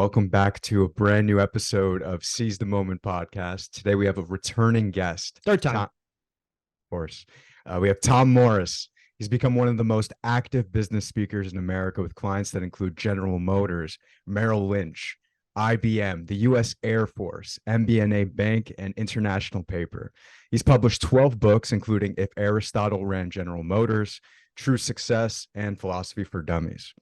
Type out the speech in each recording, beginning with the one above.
Welcome back to a brand new episode of Seize the Moment podcast. Today we have a returning guest. Third time. Of course. We have Tom Morris. He's become one of the most active business speakers in America with clients that include General Motors, Merrill Lynch, IBM, the U.S. Air Force, MBNA Bank, and International Paper. He's published 12 books, including If Aristotle Ran General Motors, True Success, and Philosophy for Dummies.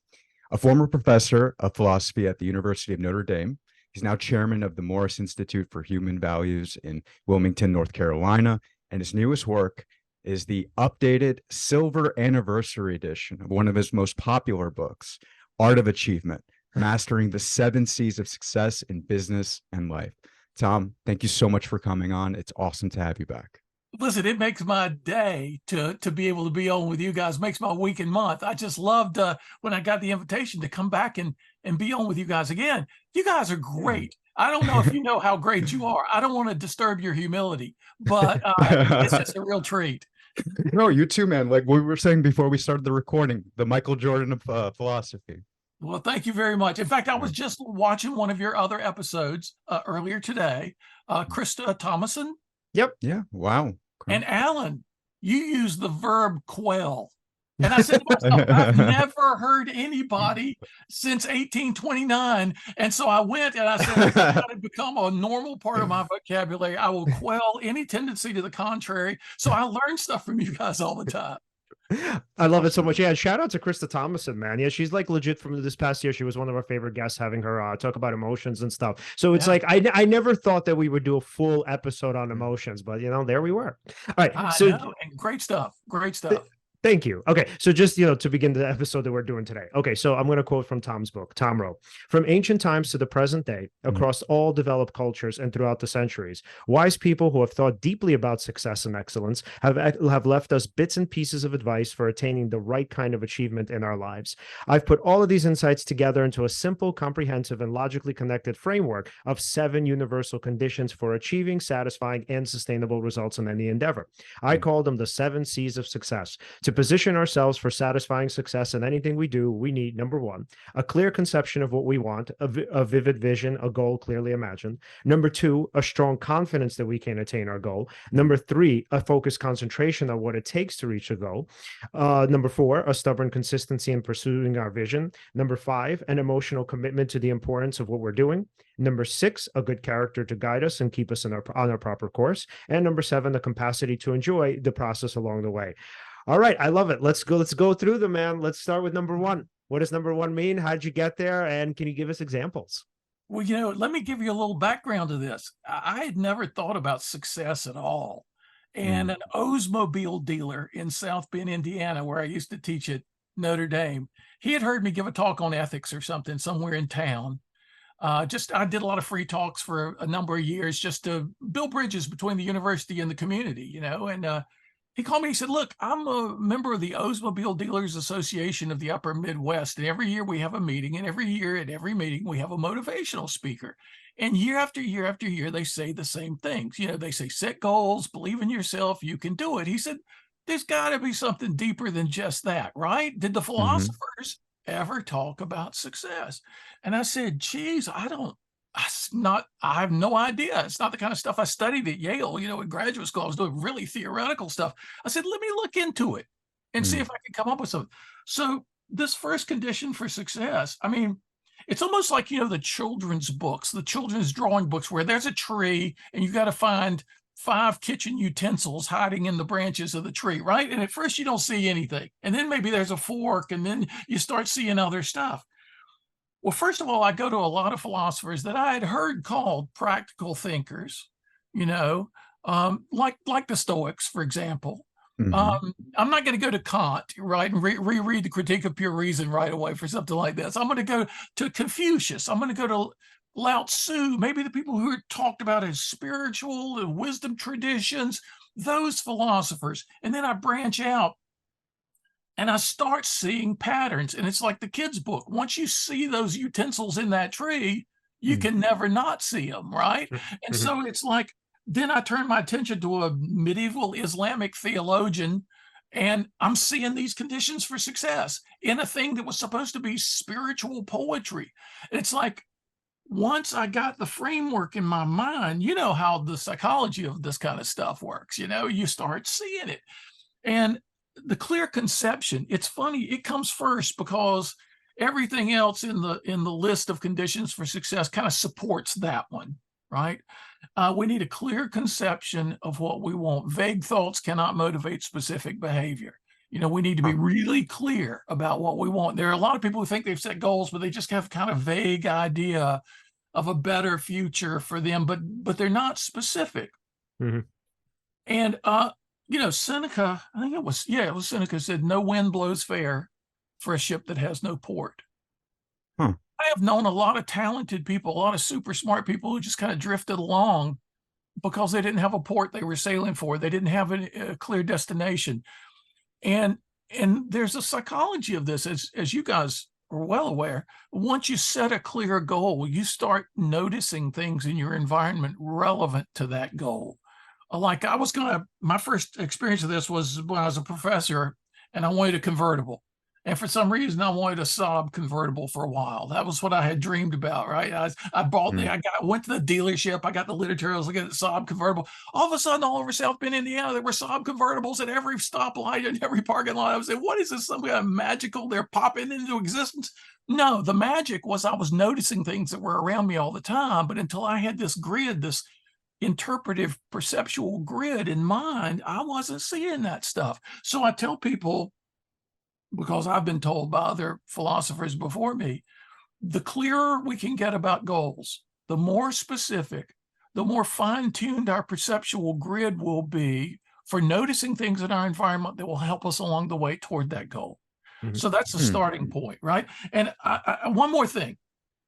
A former professor of philosophy at the University of Notre Dame, he's now chairman of the Morris Institute for Human Values in Wilmington, North Carolina, and his newest work is the updated silver anniversary edition of one of his most popular books, Art of Achievement, Mastering the 7 C's of Success in Business and Life. Tom, thank you so much for coming on. It's awesome to have you back. Listen, it makes my day to be able to be on with you guys. Makes my week and month. I just loved when I got the invitation to come back and be on with you guys again. You guys are great. I don't know if you know how great you are. I don't want to disturb your humility, but it's just a real treat. No, you too, man. Like we were saying before we started the recording, the Michael Jordan of philosophy. Well, thank you very much. In fact, I was just watching one of your other episodes earlier today. Krista Thomason. Yep. Yeah. Wow. And Alen, you use the verb quell. And I said to myself, I've never heard anybody since 1829. And so I went and I said, it's got to become a normal part of my vocabulary. I will quell any tendency to the contrary. So I learn stuff from you guys all the time. I love it so much. Yeah, shout out to Krista Thomason, man. Yeah, she's like legit from this past year. She was one of our favorite guests, having her talk about emotions and stuff. So it's like I never thought that we would do a full episode on emotions, but there we were. All right, and great stuff. Great stuff. Thank you. Okay, so just, to begin the episode that we're doing today. Okay, so I'm going to quote from Tom's book. Tom wrote, "From ancient times to the present day, across all developed cultures and throughout the centuries, wise people who have thought deeply about success and excellence have left us bits and pieces of advice for attaining the right kind of achievement in our lives. I've put all of these insights together into a simple, comprehensive, and logically connected framework of 7 universal conditions for achieving, satisfying, and sustainable results in any endeavor. I call them the 7 C's of success. To position ourselves for satisfying success in anything we do, we need, number 1, a clear conception of what we want, a vivid vision, a goal clearly imagined. Number 2, a strong confidence that we can attain our goal. Number 3, a focused concentration on what it takes to reach a goal. Number 4, a stubborn consistency in pursuing our vision. Number 5, an emotional commitment to the importance of what we're doing. Number 6, a good character to guide us and keep us on our proper course. And number 7, the capacity to enjoy the process along the way." All right, I love it. Let's go through them, man. Let's start with number 1. What does number 1 mean? How did you get there? And can you give us examples? Well, let me give you a little background to this. I had never thought about success at all. And an Oldsmobile dealer in South Bend, Indiana, where I used to teach at Notre Dame, he had heard me give a talk on ethics or something somewhere in town. I did a lot of free talks for a number of years just to build bridges between the university and the community, and he called me. He said, "Look, I'm a member of the Oldsmobile Dealers Association of the Upper Midwest. And every year we have a meeting. And every year at every meeting, we have a motivational speaker. And year after year after year, they say the same things. They say, set goals, believe in yourself, you can do it." He said, "There's got to be something deeper than just that, right? Did the philosophers ever talk about success?" And I said, "Geez, I have no idea. It's not the kind of stuff I studied at Yale, in graduate school. I was doing really theoretical stuff." I said, "Let me look into it and see if I can come up with something." So this first condition for success, it's almost like, the children's books, the children's drawing books, where there's a tree and you've got to find 5 kitchen utensils hiding in the branches of the tree, right? And at first you don't see anything. And then maybe there's a fork, and then you start seeing other stuff. Well, first of all, I go to a lot of philosophers that I had heard called practical thinkers, like the Stoics, for example. I'm not going to go to Kant, right, and reread the Critique of Pure Reason right away for something like this. I'm going to go to Confucius. I'm going to go to Lao Tzu, maybe the people who are talked about as spiritual and wisdom traditions, those philosophers. And then I branch out and I start seeing patterns. And it's like the kids' book. Once you see those utensils in that tree, you can never not see them, right? And so it's like, then I turn my attention to a medieval Islamic theologian, and I'm seeing these conditions for success in a thing that was supposed to be spiritual poetry. It's like, once I got the framework in my mind, you know how the psychology of this kind of stuff works, you start seeing it. And the clear conception, it's funny, it comes first because everything else in the list of conditions for success kind of supports that one, right? We need a clear conception of what we want. Vague thoughts cannot motivate specific behavior. We need to be really clear about what we want. There are a lot of people who think they've set goals, but they just have kind of vague idea of a better future for them, but they're not specific. Mm-hmm. And Seneca, I think it was Seneca said, "No wind blows fair for a ship that has no port." I have known a lot of talented people, a lot of super smart people who just kind of drifted along because they didn't have a port they were sailing for. They didn't have a clear destination. And there's a psychology of this, as you guys are well aware. Once you set a clear goal, you start noticing things in your environment relevant to that goal. Like my first experience of this was when I was a professor and I wanted a convertible. And for some reason, I wanted a Saab convertible for a while. That was what I had dreamed about, right? I went to the dealership. I got the literature. I was looking at the Saab convertible. All of a sudden, all over South Bend, Indiana, there were Saab convertibles at every stoplight and every parking lot. I was saying, what is this? Something magical? They're popping into existence? No, the magic was I was noticing things that were around me all the time. But until I had this grid, this interpretive perceptual grid in mind, I wasn't seeing that stuff. So I tell people, because I've been told by other philosophers before me, the clearer we can get about goals, the more specific, the more fine-tuned our perceptual grid will be for noticing things in our environment that will help us along the way toward that goal. Mm-hmm. So that's the starting point, right? And one more thing.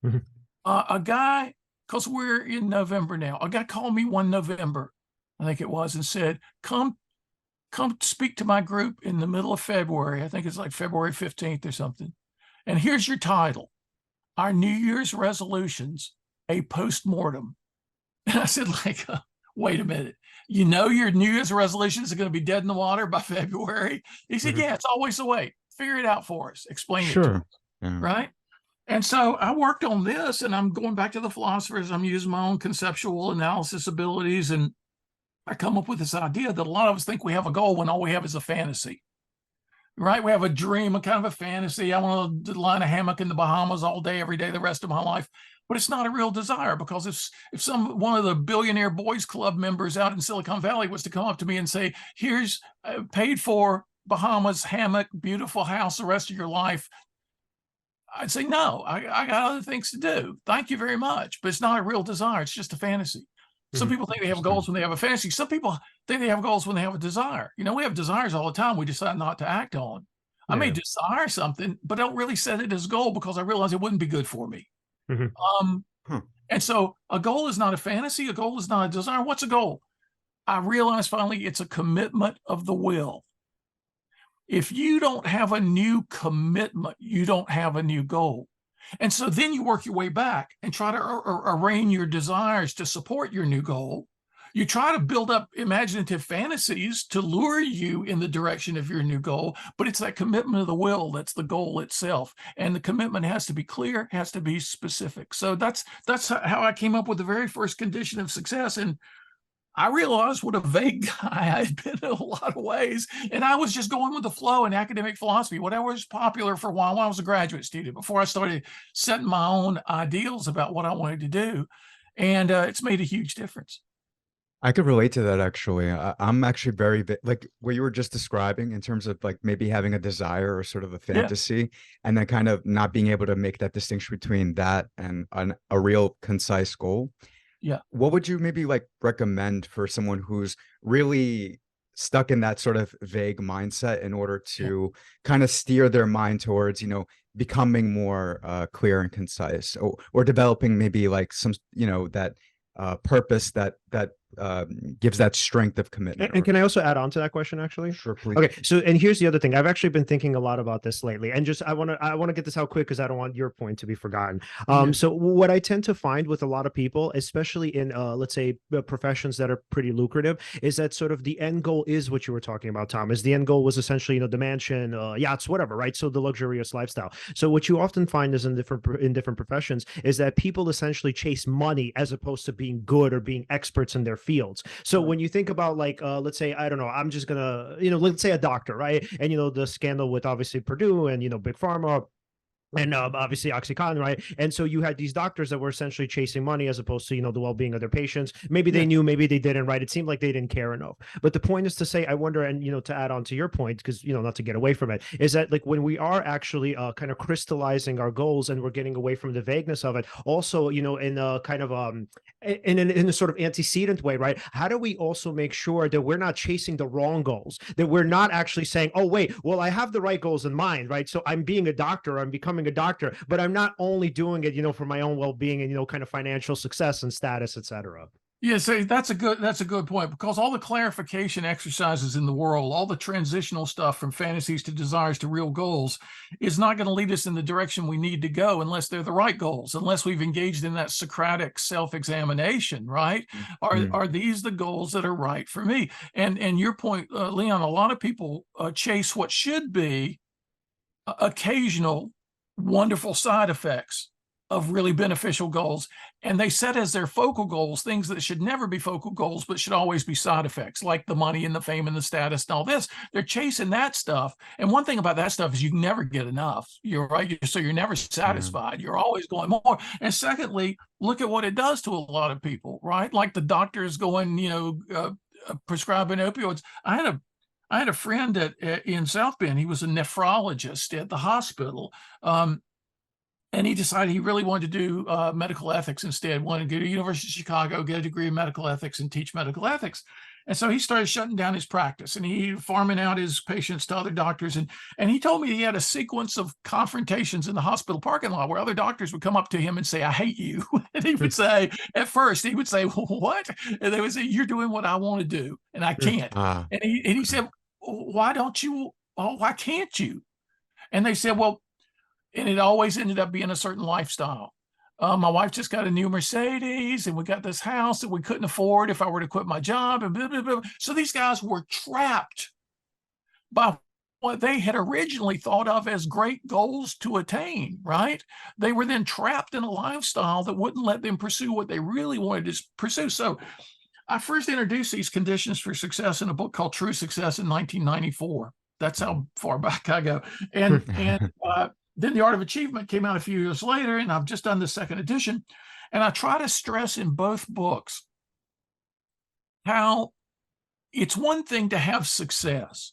Mm-hmm. A guy, because we're in November now, a guy called me one November, I think it was, and said, come speak to my group in the middle of February. I think it's like February 15th or something. And here's your title: Our New Year's Resolutions, a Postmortem. And I said, wait a minute. Your New Year's resolutions are going to be dead in the water by February? He said, yeah, it's always the way. Figure it out for us. Explain it to us. Yeah. Right? And so I worked on this, and I'm going back to the philosophers. I'm using my own conceptual analysis abilities, and I come up with this idea that a lot of us think we have a goal when all we have is a fantasy, right? We have a dream, a kind of a fantasy. I want to lie in a hammock in the Bahamas all day, every day, the rest of my life. But it's not a real desire, because if one of the billionaire boys club members out in Silicon Valley was to come up to me and say, here's paid for Bahamas hammock, beautiful house, the rest of your life, I'd say, no, I got other things to do. Thank you very much. But it's not a real desire. It's just a fantasy. Some people think they have goals when they have a fantasy. Some people think they have goals when they have a desire. We have desires all the time we decide not to act on. I may desire something, but I don't really set it as a goal because I realize it wouldn't be good for me. Mm-hmm. And so a goal is not a fantasy. A goal is not a desire. What's a goal? I realize finally it's a commitment of the will. If you don't have a new commitment, you don't have a new goal. And so then you work your way back and try to arrange your desires to support your new goal. You try to build up imaginative fantasies to lure you in the direction of your new goal, but it's that commitment of the will that's the goal itself. And the commitment has to be clear, has to be specific. So that's how I came up with the very first condition of success. And I realized what a vague guy I had been in a lot of ways. And I was just going with the flow in academic philosophy, whatever was popular for a while when I was a graduate student, before I started setting my own ideals about what I wanted to do. And it's made a huge difference. I could relate to that, actually. I'm actually very, like what you were just describing in terms of like maybe having a desire or sort of a fantasy, and then kind of not being able to make that distinction between that and a real concise goal. Yeah. What would you maybe like recommend for someone who's really stuck in that sort of vague mindset in order to kind of steer their mind towards, becoming more clear and concise, or developing maybe like some, that purpose that gives that strength of commitment. And can I also add on to that question, actually? Sure, please. Okay, so and here's the other thing. I've actually been thinking a lot about this lately, and just I want to get this out quick because I don't want your point to be forgotten. So what I tend to find with a lot of people, especially in let's say professions that are pretty lucrative, is that sort of the end goal is what you were talking about, Tom. Is the end goal was essentially the mansion, yachts, whatever, right? So the luxurious lifestyle. So what you often find is in different professions is that people essentially chase money as opposed to being good or being experts in their fields. So when you think about like let's say, I don't know, I'm just gonna let's say a doctor, right? And the scandal with obviously Purdue and Big Pharma and obviously OxyContin, right? And so you had these doctors that were essentially chasing money as opposed to the well-being of their patients. Maybe they knew, maybe they didn't, right? It seemed like they didn't care enough. But the point is to say, I wonder, and to add on to your point, because not to get away from it, is that like when we are actually kind of crystallizing our goals and we're getting away from the vagueness of it, also in a kind of in a sort of antecedent way, right? How do we also make sure that we're not chasing the wrong goals, that we're not actually saying, oh wait, well I have the right goals in mind, right? So I'm being a doctor, I'm becoming a doctor, but I'm not only doing it for my own well-being and kind of financial success and status, etc. Yeah, so that's a good point, because all the clarification exercises in the world, all the transitional stuff from fantasies to desires to real goals is not going to lead us in the direction we need to go unless they're the right goals, unless we've engaged in that Socratic self-examination, right? Are these the goals that are right for me? And your point, Leon, a lot of people chase what should be occasional wonderful side effects of really beneficial goals. And they set as their focal goals things that should never be focal goals, but should always be side effects, like the money and the fame and the status and all this. They're chasing that stuff. And one thing about that stuff is you can never get enough. You're right. So you're never satisfied. You're always going more. And secondly, look at what it does to a lot of people, right? Like the doctors going, prescribing opioids. I had a friend in South Bend. He was a nephrologist at the hospital. And he decided he really wanted to do medical ethics instead, wanted to go to the University of Chicago, get a degree in medical ethics and teach medical ethics. And so he started shutting down his practice and he farming out his patients to other doctors. And he told me he had a sequence of confrontations in the hospital parking lot where other doctors would come up to him and say, I hate you. And he would say, at first, he would say, well, what? And they would say, you're doing what I want to do and I can't. And he said, why can't you? And they said, well, and it always ended up being a certain lifestyle. My wife just got a new Mercedes and we got this house that we couldn't afford if I were to quit my job and blah, blah, blah. So these guys were trapped by what they had originally thought of as great goals to attain, right? They were then trapped in a lifestyle that wouldn't let them pursue what they really wanted to pursue. So I first introduced these conditions for success in a book called True Success in 1994. That's how far back I go. And then The Art of Achievement came out a few years later, and I've just done the second edition. And I try to stress in both books how it's one thing to have success.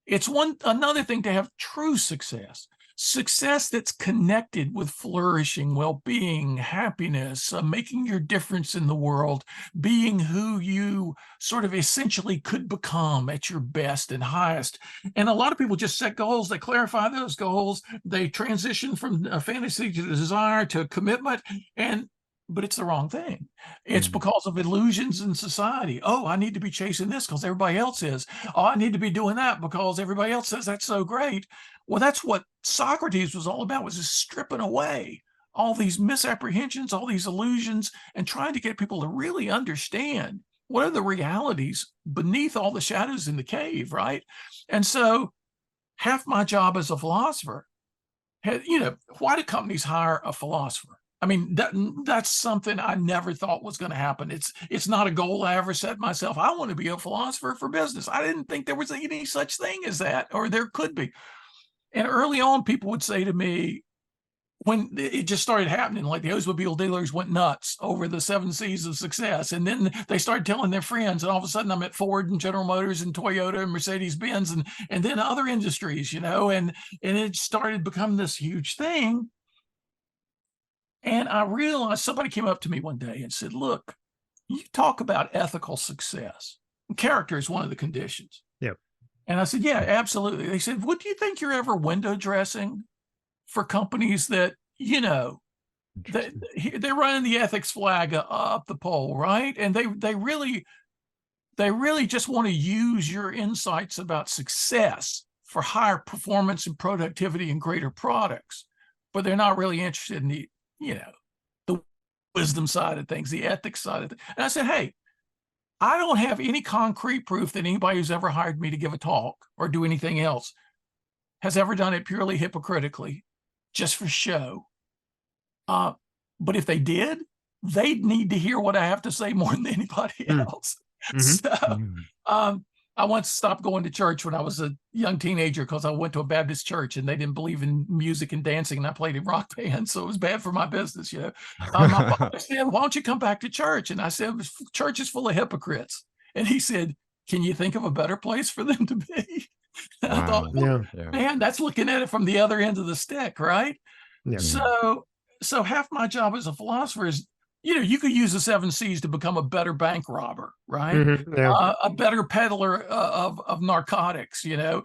It's another thing to have true success. Success that's connected with flourishing, well-being, happiness, making your difference in the world, being who you sort of essentially could become at your best and highest. And a lot of people just set goals, they clarify those goals, they transition from fantasy to desire to commitment, but it's the wrong thing. It's because of illusions in society. Oh, I need to be chasing this because everybody else is. Oh, I need to be doing that because everybody else says that's so great. Well, that's what Socrates was all about, was just stripping away all these misapprehensions, all these illusions, and trying to get people to really understand what are the realities beneath all the shadows in the cave, right? And so half my job as a philosopher, why do companies hire a philosopher? I mean, that's something I never thought was going to happen. It's not a goal I ever set myself. I want to be a philosopher for business. I didn't think there was any such thing as that, or there could be. And early on, people would say to me, when it just started happening, like the Oldsmobile dealers went nuts over the 7 C's of success. And then they started telling their friends, and all of a sudden I'm at Ford and General Motors and Toyota and Mercedes-Benz and then other industries, and it started becoming this huge thing. And I realized somebody came up to me one day and said, look, you talk about ethical success. Character is one of the conditions. Yep. And I said, yeah, absolutely. They said, what do you think you're ever window dressing for companies that, they're running the ethics flag up the pole, right? And they really just want to use your insights about success for higher performance and productivity and greater products, but they're not really interested in the wisdom side of things, the ethics side of things. And I said, hey, I don't have any concrete proof that anybody who's ever hired me to give a talk or do anything else has ever done it purely hypocritically, just for show. But if they did, they'd need to hear what I have to say more than anybody else. So I once stopped going to church when I was a young teenager because I went to a Baptist church and they didn't believe in music and dancing, and I played in rock bands, so it was bad for my business. My father said, "Why don't you come back to church?" And I said, "Church is full of hypocrites." And he said, "Can you think of a better place for them to be?" And I thought, man, that's looking at it from the other end of the stick, right? Yeah. So half my job as a philosopher is, you could use the 7 C's to become a better bank robber, right? A better peddler of narcotics. You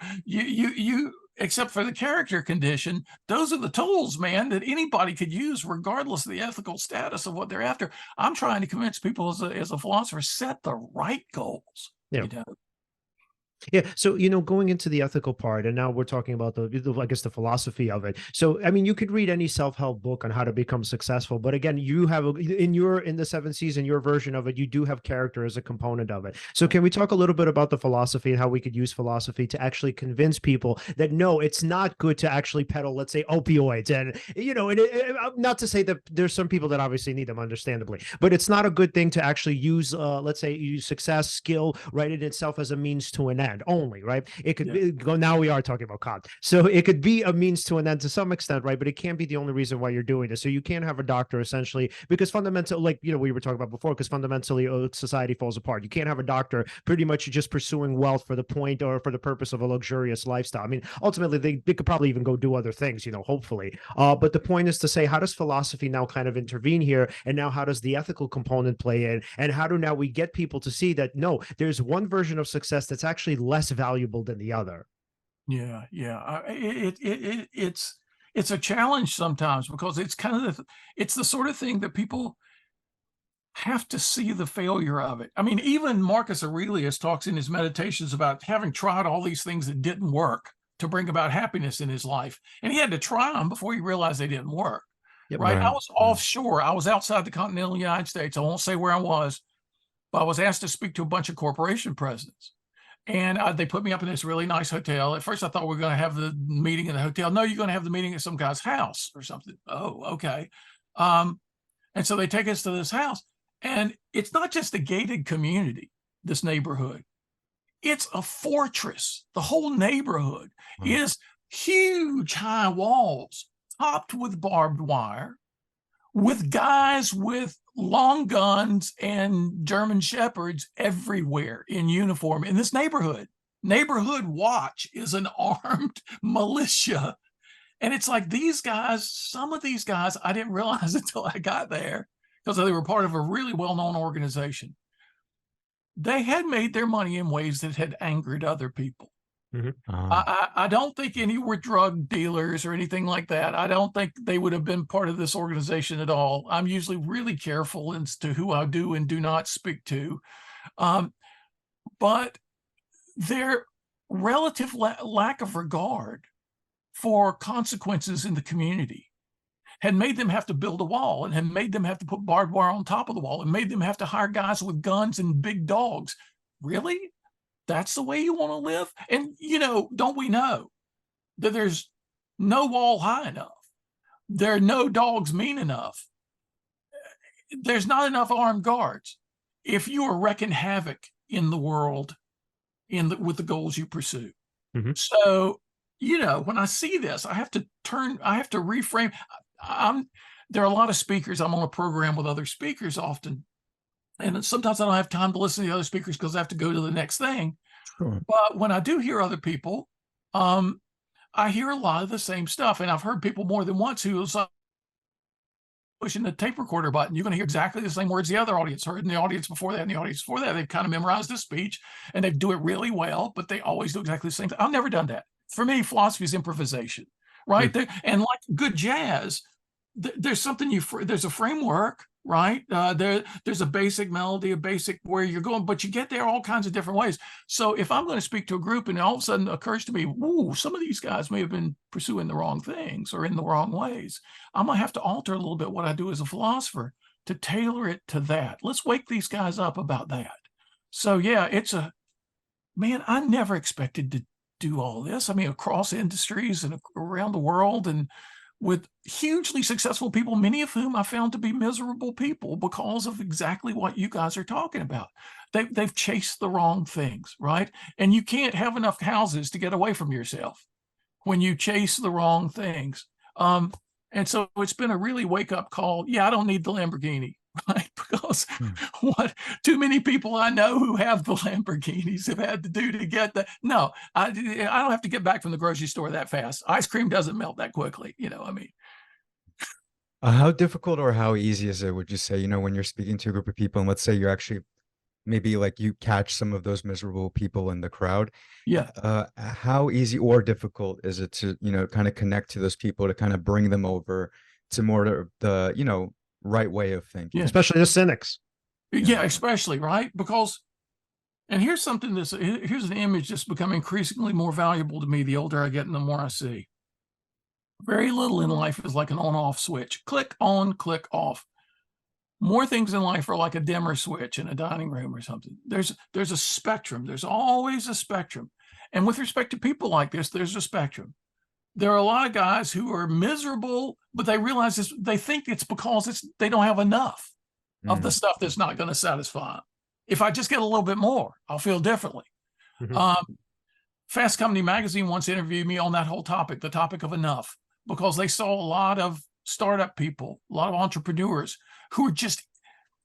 except for the character condition, those are the tools, man, that anybody could use regardless of the ethical status of what they're after. I'm trying to convince people as a philosopher, set the right goals. Yeah. So, going into the ethical part, and now we're talking about the philosophy of it. So, I mean, you could read any self-help book on how to become successful, but again, you have in the 7 C's, in your version of it, you do have character as a component of it. So can we talk a little bit about the philosophy and how we could use philosophy to actually convince people that, no, it's not good to actually peddle, let's say, opioids. And, not to say that there's some people that obviously need them, understandably, but it's not a good thing to actually use, let's say, use success, skill, right, in itself as a means to an end only, right? It could go. Now we are talking about COD, so it could be a means to an end to some extent, right? But it can't be the only reason why you're doing this. So you can't have a doctor essentially, because fundamentally, like we were talking about before, because fundamentally society falls apart. You can't have a doctor pretty much just pursuing wealth for the point or for the purpose of a luxurious lifestyle. I mean, ultimately they could probably even go do other things, hopefully. But the point is to say, how does philosophy now kind of intervene here, and now how does the ethical component play in, and how do now we get people to see that no, there's one version of success that's actually less valuable than the other? Yeah. It's a challenge sometimes, because it's kind of it's the sort of thing that people have to see the failure of it. I mean, even Marcus Aurelius talks in his Meditations about having tried all these things that didn't work to bring about happiness in his life, and he had to try them before he realized they didn't work. Yep, right? I was offshore. I was outside the continental United States. I won't say where I was, but I was asked to speak to a bunch of corporation presidents. And they put me up in this really nice hotel. At first, I thought we were going to have the meeting in the hotel. No, you're going to have the meeting at some guy's house or something. Oh, okay. And so they take us to this house. And it's not just a gated community, this neighborhood. It's a fortress. The whole neighborhood is huge high walls topped with barbed wire, with guys with long guns and German shepherds everywhere in uniform in this neighborhood. Neighborhood watch is an armed militia. And it's like these guys, some of these guys, I didn't realize until I got there, because they were part of a really well-known organization. They had made their money in ways that had angered other people. I don't think any were drug dealers or anything like that. I don't think they would have been part of this organization at all. I'm usually really careful as to who I do and do not speak to. But their relative lack of regard for consequences in the community had made them have to build a wall, and had made them have to put barbed wire on top of the wall, and made them have to hire guys with guns and big dogs. Really? That's the way you want to live? And, don't we know that there's no wall high enough? There are no dogs mean enough. There's not enough armed guards. If you are wreaking havoc in the world with the goals you pursue. So, when I see this, I have to reframe. There are a lot of speakers. I'm on a program with other speakers often. And sometimes I don't have time to listen to the other speakers because I have to go to the next thing. Sure. But when I do hear other people, I hear a lot of the same stuff. And I've heard people more than once who was pushing the tape recorder button. You're going to hear exactly the same words the other audience heard, and the audience before that, and the audience before that. They've kind of memorized the speech, and they do it really well, but they always do exactly the same thing. I've never done that. For me, philosophy is improvisation, right? And like good jazz, there's something there's a framework, right? There's a basic melody, a basic where you're going, but you get there all kinds of different ways. So if I'm going to speak to a group and all of a sudden it occurs to me, ooh, some of these guys may have been pursuing the wrong things or in the wrong ways, I'm gonna have to alter a little bit what I do as a philosopher to tailor it to that. Let's wake these guys up about that. So yeah, man, I never expected to do all this. I mean, across industries and around the world, and with hugely successful people, many of whom I found to be miserable people because of exactly what you guys are talking about. They've chased the wrong things, right? And you can't have enough houses to get away from yourself when you chase the wrong things. And so it's been a really wake-up call. Yeah, I don't need the Lamborghini, right? Because what too many people I know who have the Lamborghinis have had to do to get the, no, I don't have to get back from the grocery store that fast. Ice cream doesn't melt that quickly, I mean. How difficult or how easy is it, would you say, when you're speaking to a group of people, and let's say you're actually maybe like you catch some of those miserable people in the crowd. Yeah. How easy or difficult is it to, kind of connect to those people, to kind of bring them over to more the, right way of thinking? Yeah. Especially the cynics. Yeah, especially, right? Because, and here's an image that's become increasingly more valuable to me the older I get and the more I see. Very little in life is like an on-off switch. Click on, click off. More things in life are like a dimmer switch in a dining room or something. There's a spectrum. There's always a spectrum. And with respect to people like this, there's a spectrum. There are a lot of guys who are miserable, but they realize this, they think it's because they don't have enough of the stuff that's not going to satisfy them. If I just get a little bit more, I'll feel differently. Fast Company magazine once interviewed me on that whole topic, the topic of enough, because they saw a lot of startup people, a lot of entrepreneurs who were just,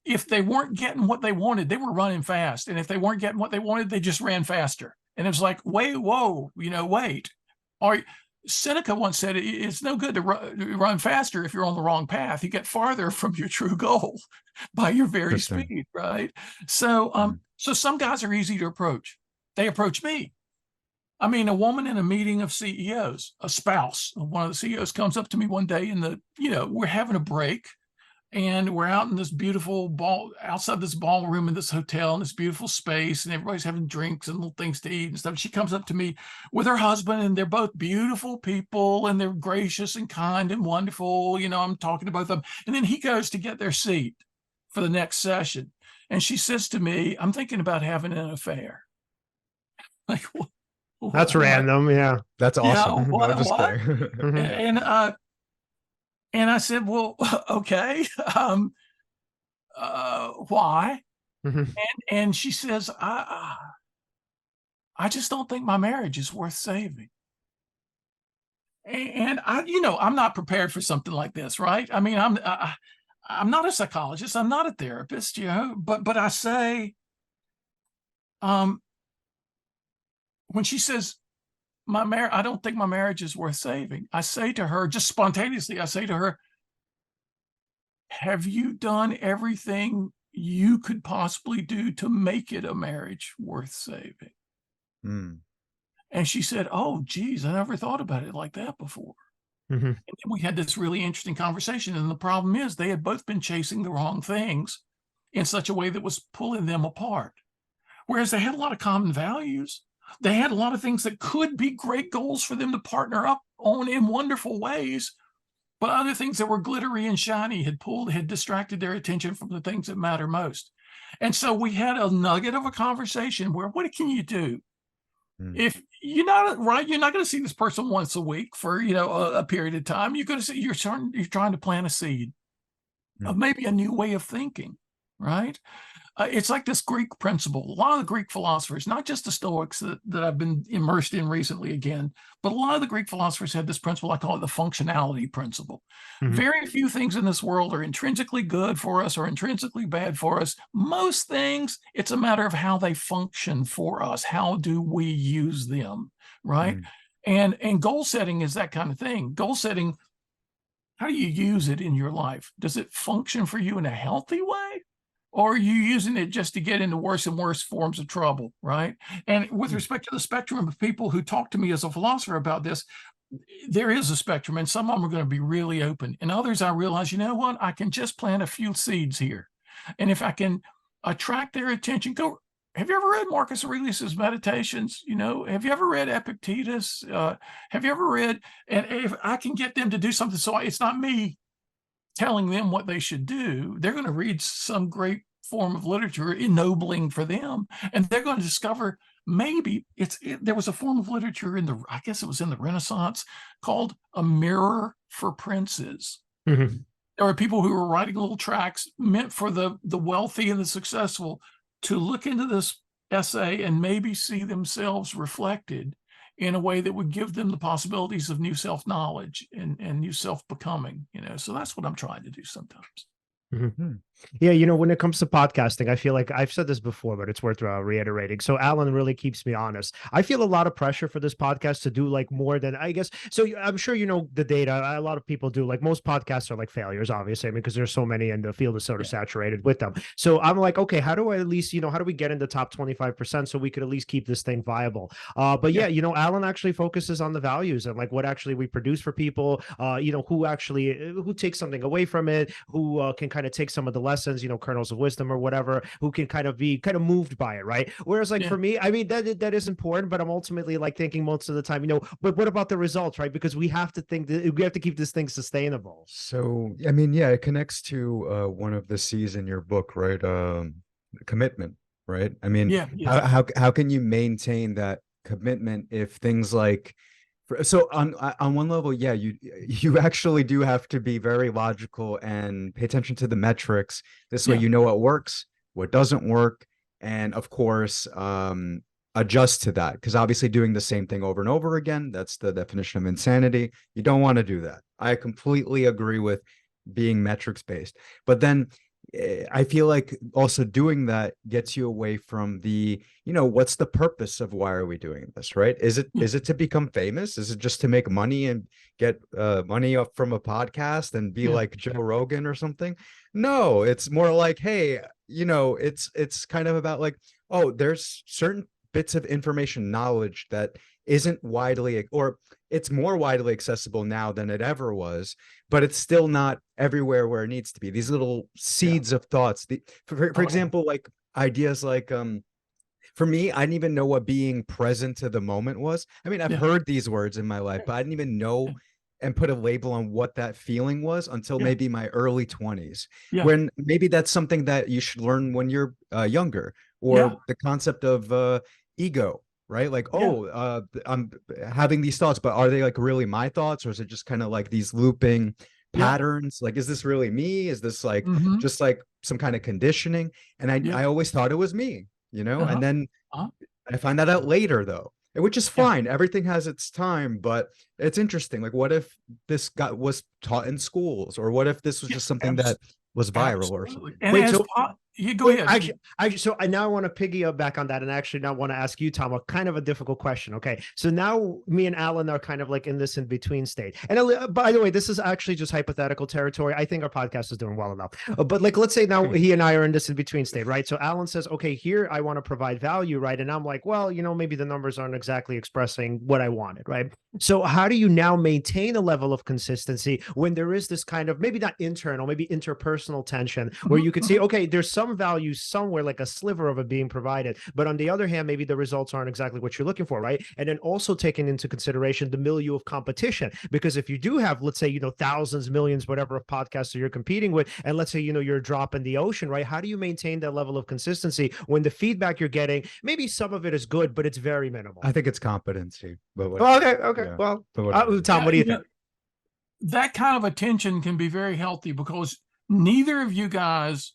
if they weren't getting what they wanted, they were running fast. And if they weren't getting what they wanted, they just ran faster. And it was like, wait. Or Seneca once said, it's no good to run faster if you're on the wrong path. You get farther from your true goal by your very speed, right? So, so some guys are easy to approach. They approach me. I mean, a woman in a meeting of CEOs, a spouse of one of the CEOs comes up to me one day we're having a break. And we're out in this beautiful outside this ballroom in this hotel in this beautiful space, and everybody's having drinks and little things to eat and stuff. She comes up to me with her husband, and they're both beautiful people, and they're gracious and kind and wonderful. I'm talking to both of them. And then he goes to get their seat for the next session. And she says to me, I'm thinking about having an affair. Like, that's random. Yeah. That's awesome. What? And I said, well, okay. Why? And she says, I just don't think my marriage is worth saving. And I'm not prepared for something like this, right? I mean, I'm not a psychologist. I'm not a therapist, but I say, when she says, I don't think my marriage is worth saving, I say to her, just spontaneously, have you done everything you could possibly do to make it a marriage worth saving? And she said, oh, geez, I never thought about it like that before. And then we had this really interesting conversation. And the problem is they had both been chasing the wrong things in such a way that was pulling them apart. Whereas they had a lot of common values. They had a lot of things that could be great goals for them to partner up on in wonderful ways, but other things that were glittery and shiny had distracted their attention from the things that matter most. And so we had a nugget of a conversation where, what can you do? If you're not going to see this person once a week for, a period of time. You're trying to plant a seed of maybe a new way of thinking, right? It's like this Greek principle. A lot of the Greek philosophers, not just the Stoics that I've been immersed in recently again, but a lot of the Greek philosophers had this principle. I call it the functionality principle. Very few things in this world are intrinsically good for us or intrinsically bad for us. Most things, it's a matter of how they function for us. How do we use them, right? And goal setting is that kind of thing. Goal setting, how do you use it in your life? Does it function for you in a healthy way? Or are you using it just to get into worse and worse forms of trouble, right? And with respect to the spectrum of people who talk to me as a philosopher about this, there is a spectrum, and some of them are going to be really open. And others, I realize, you know what, I can just plant a few seeds here. And if I can attract their attention, go. Have you ever read Marcus Aurelius's Meditations? You know, have you ever read Epictetus? Have you ever read, and if I can get them to do something, so it's not me telling them what they should do, they're going to read some great form of literature, ennobling for them, and they're going to discover maybe there was a form of literature I guess it was in the Renaissance, called A Mirror for Princes. Mm-hmm. There were people who were writing little tracts meant for the wealthy and the successful to look into this essay and maybe see themselves reflected in a way that would give them the possibilities of new self-knowledge and new self-becoming, you know. So that's what I'm trying to do sometimes. Mm-hmm. Yeah, you know, when it comes to podcasting, I feel like I've said this before, but it's worth reiterating. So Alen really keeps me honest. I feel a lot of pressure for this podcast to do like more than, I guess. So I'm sure you know the data. A lot of people do. Like most podcasts are like failures, obviously, because there's so many and the field is sort of saturated with them. So I'm like, okay, how do I at least, how do we get in the top 25% so we could at least keep this thing viable? But yeah, Alen actually focuses on the values and like what actually we produce for people. Who takes something away from it, who can kind of take some of the lessons, kernels of wisdom or whatever, who can kind of be moved by it, right? Whereas like for me, I mean, that is important, but I'm ultimately like thinking most of the time, but what about the results, right? Because we have to think that we have to keep this thing sustainable. So, I mean, yeah, it connects to one of the C's in your book, right? Commitment, right? I mean, how can you maintain that commitment if things like, so on one level, yeah, you actually do have to be very logical and pay attention to the metrics. This way, you know what works, what doesn't work, and of course, adjust to that. Because obviously, doing the same thing over and over again, that's the definition of insanity. You don't want to do that. I completely agree with being metrics based, but then I feel like also doing that gets you away from the, what's the purpose of why are we doing this, right? Is it to become famous? Is it just to make money and get money up from a podcast and be like Joe Rogan or something? No, it's more like, hey, it's kind of about like, oh, there's certain bits of information, knowledge that isn't widely, or it's more widely accessible now than it ever was, but it's still not everywhere where it needs to be. These little seeds of thoughts, for example, like ideas like, for me, I didn't even know what being present to the moment was. I mean, I've heard these words in my life, but I didn't even know and put a label on what that feeling was until maybe my early 20s, when maybe that's something that you should learn when you're younger, or the concept of ego. Right? Like, I'm having these thoughts, but are they like really my thoughts, or is it just kind of like these looping patterns? Like, is this really me? Is this like just like some kind of conditioning? And I always thought it was me, and then I find that out later though, which is fine. Everything has its time, but it's interesting. Like, what if this was taught in schools, or what if this was just something that was viral or something? And wait, you go ahead. So I now want to piggyback on that, and actually now want to ask you, Tom, a kind of a difficult question. Okay, so now me and Alen are kind of like in this in between state. And by the way, this is actually just hypothetical territory. I think our podcast is doing well enough. But like, let's say now he and I are in this in between state, right? So Alen says, okay, here I want to provide value, right? And I'm like, well, maybe the numbers aren't exactly expressing what I wanted, right? So how do you now maintain a level of consistency when there is this kind of maybe not internal, maybe interpersonal tension where you could see, okay, there's some value somewhere, like a sliver of it being provided, but on the other hand, maybe the results aren't exactly what you're looking for, right? And then also taking into consideration the milieu of competition, because if you do have, let's say, thousands, millions, whatever of podcasts that you're competing with, and let's say, you're a drop in the ocean, right? How do you maintain that level of consistency when the feedback you're getting, maybe some of it is good, but it's very minimal? I think it's competency. But okay. Yeah. Well, Tom, what do you think? That kind of attention can be very healthy, because neither of you guys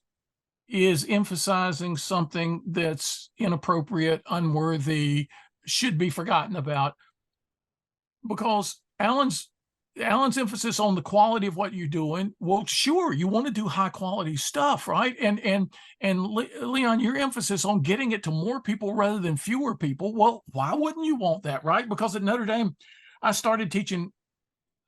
is emphasizing something that's inappropriate, unworthy, should be forgotten about. Because Alan's emphasis on the quality of what you're doing, well, sure, you want to do high quality stuff, right? And Leon, your emphasis on getting it to more people rather than fewer people, well, why wouldn't you want that, right? Because at Notre Dame, I started teaching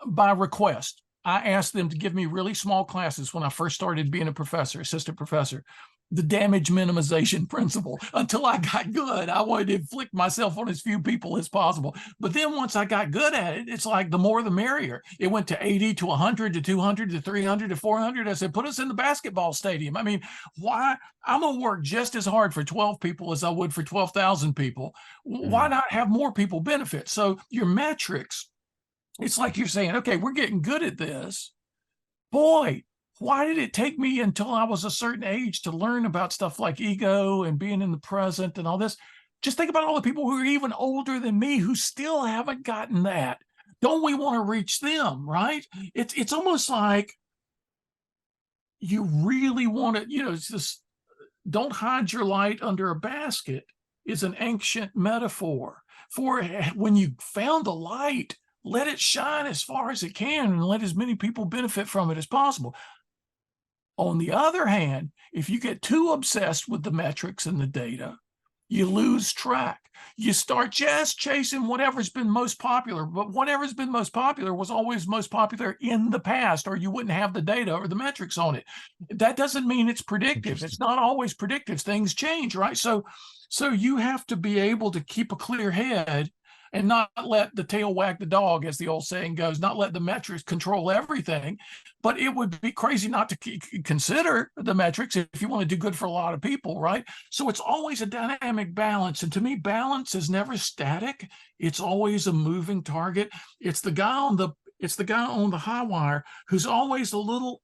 by request. I asked them to give me really small classes when I first started being a professor, assistant professor. the damage minimization principle. Until I got good, I wanted to inflict myself on as few people as possible. But then once I got good at it, it's like the more the merrier. It went to 80 to 100 to 200 to 300 to 400. I said, put us in the basketball stadium. I mean, why? I'm going to work just as hard for 12 people as I would for 12,000 people. Why not have more people benefit? So your metrics, it's like you're saying, okay, we're getting good at this. Boy, why did it take me until I was a certain age to learn about stuff like ego and being in the present and all this? Just think about all the people who are even older than me who still haven't gotten that. Don't we want to reach them, right? It's almost like you really want to, it's this, don't hide your light under a basket is an ancient metaphor for when you found the light, let it shine as far as it can and let as many people benefit from it as possible. On the other hand, if you get too obsessed with the metrics and the data, you lose track. You start just chasing whatever's been most popular, but whatever's been most popular was always most popular in the past, or you wouldn't have the data or the metrics on it. That doesn't mean it's predictive. It's not always predictive. Things change, right? So you have to be able to keep a clear head and not let the tail wag the dog, as the old saying goes, not let the metrics control everything. But it would be crazy not to consider the metrics if you want to do good for a lot of people, right? So it's always a dynamic balance. And to me, balance is never static. It's always a moving target. It's the guy on the high wire who's always a little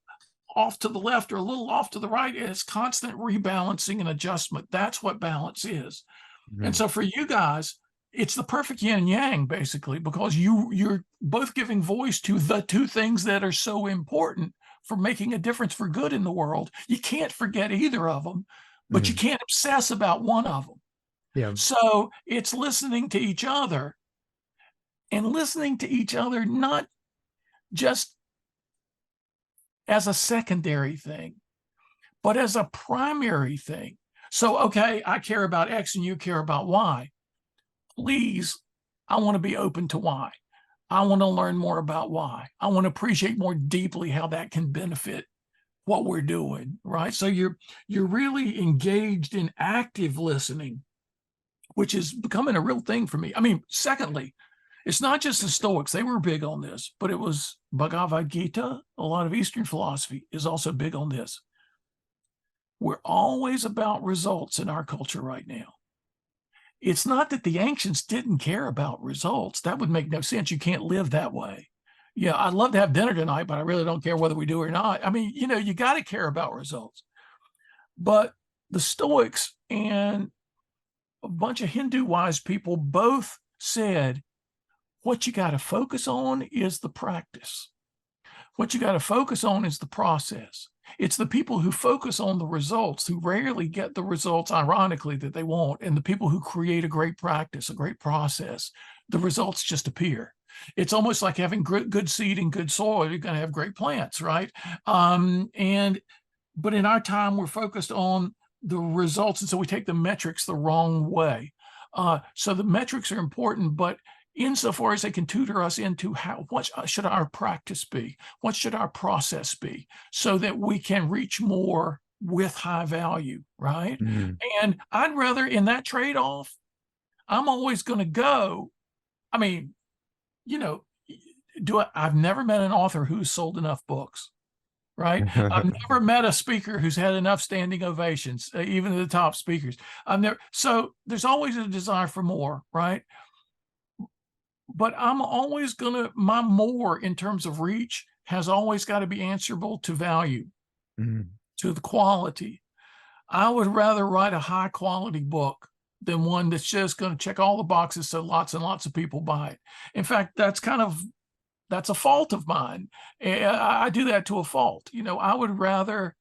off to the left or a little off to the right. And it's constant rebalancing and adjustment. That's what balance is. And so for you guys, it's the perfect yin and yang, basically, because you're both giving voice to the two things that are so important for making a difference for good in the world. You can't forget either of them, but you can't obsess about one of them. Yeah. So it's listening to each other and listening to each other, not just as a secondary thing, but as a primary thing. So, okay, I care about X and you care about Y. Please, I want to be open to why. I want to learn more about why. I want to appreciate more deeply how that can benefit what we're doing, right? So you're really engaged in active listening, which is becoming a real thing for me. I mean, secondly, it's not just the Stoics. They were big on this, but it was Bhagavad Gita. A lot of Eastern philosophy is also big on this. We're always about results in our culture right now. It's not that the ancients didn't care about results. That would make no sense. You can't live that way. Yeah, I'd love to have dinner tonight, but I really don't care whether we do or not. I mean, you got to care about results. But the Stoics and a bunch of Hindu wise people both said, what you got to focus on is the practice. What you got to focus on is the process. It's the people who focus on the results who rarely get the results, ironically, that they want. And the people who create a great practice, a great process, the results just appear. It's almost like having good seed and good soil. You're going to have great plants, right? But in our time, we're focused on the results. And so we take the metrics the wrong way. So the metrics are important, but insofar as they can tutor us into what should our practice be? What should our process be so that we can reach more with high value, right? And I'd rather in that trade-off, I'm always going to go, I mean, I've never met an author who's sold enough books, right? I've never met a speaker who's had enough standing ovations, even the top speakers. So there's always a desire for more, right? But I'm always my more in terms of reach has always got to be answerable to value, to the quality. I would rather write a high quality book than one that's just going to check all the boxes so lots and lots of people buy it. In fact, that's a fault of mine. I do that to a fault. I would rather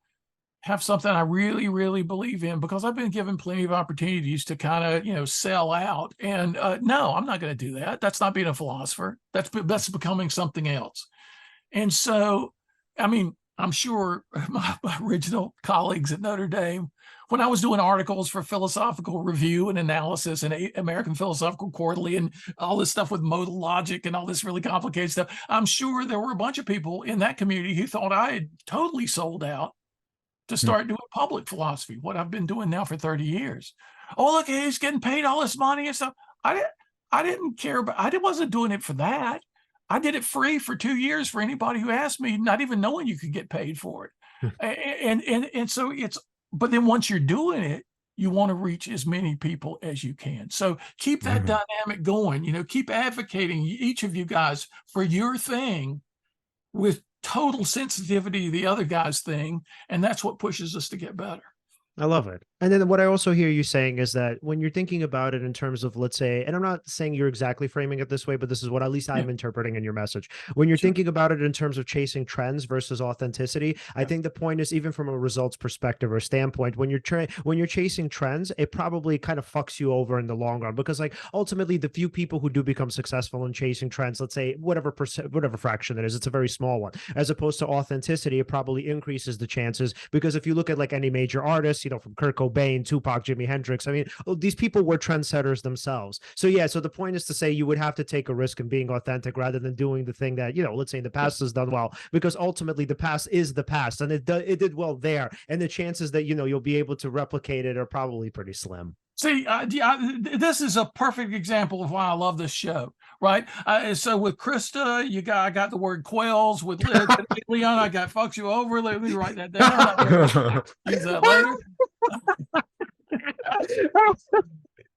have something I really, really believe in, because I've been given plenty of opportunities to kind of, sell out. And no, I'm not going to do that. That's not being a philosopher. That's becoming something else. And so, I mean, I'm sure my original colleagues at Notre Dame, when I was doing articles for Philosophical Review and Analysis and American Philosophical Quarterly and all this stuff with modal logic and all this really complicated stuff, I'm sure there were a bunch of people in that community who thought I had totally sold out. to start doing public philosophy, what I've been doing now for 30 years. Oh, look, he's getting paid all this money and stuff. I didn't care about, I wasn't doing it for that. I did it free for 2 years for anybody who asked me, not even knowing you could get paid for it. And so it's, but then once you're doing it, you want to reach as many people as you can. So keep that dynamic going, you know, keep advocating, each of you guys, for your thing with total sensitivity to the other guy's thing. And that's what pushes us to get better. I love it. And then what I also hear you saying is that when you're thinking about it in terms of, let's say, and I'm not saying you're exactly framing it this way, but this is what at least I'm interpreting in your message. When you're thinking about it in terms of chasing trends versus authenticity, I think the point is, even from a results perspective or standpoint, when you're chasing trends, it probably kind of fucks you over in the long run, because like ultimately the few people who do become successful in chasing trends, let's say whatever fraction it is, it's a very small one, as opposed to authenticity, it probably increases the chances. Because if you look at like any major artist, you know, from Kurt Cobain, Tupac, Jimi Hendrix, I mean, these people were trendsetters themselves. So yeah, so the point is to say you would have to take a risk in being authentic rather than doing the thing that, you know, let's say in the past has done well, because ultimately the past is the past, and it did well there, and the chances that, you know, you'll be able to replicate it are probably pretty slim. See, this is a perfect example of why I love this show, right? So with Krista, I got the word quails. With Leon, I got fucks you over. Let me write that down. Use that later.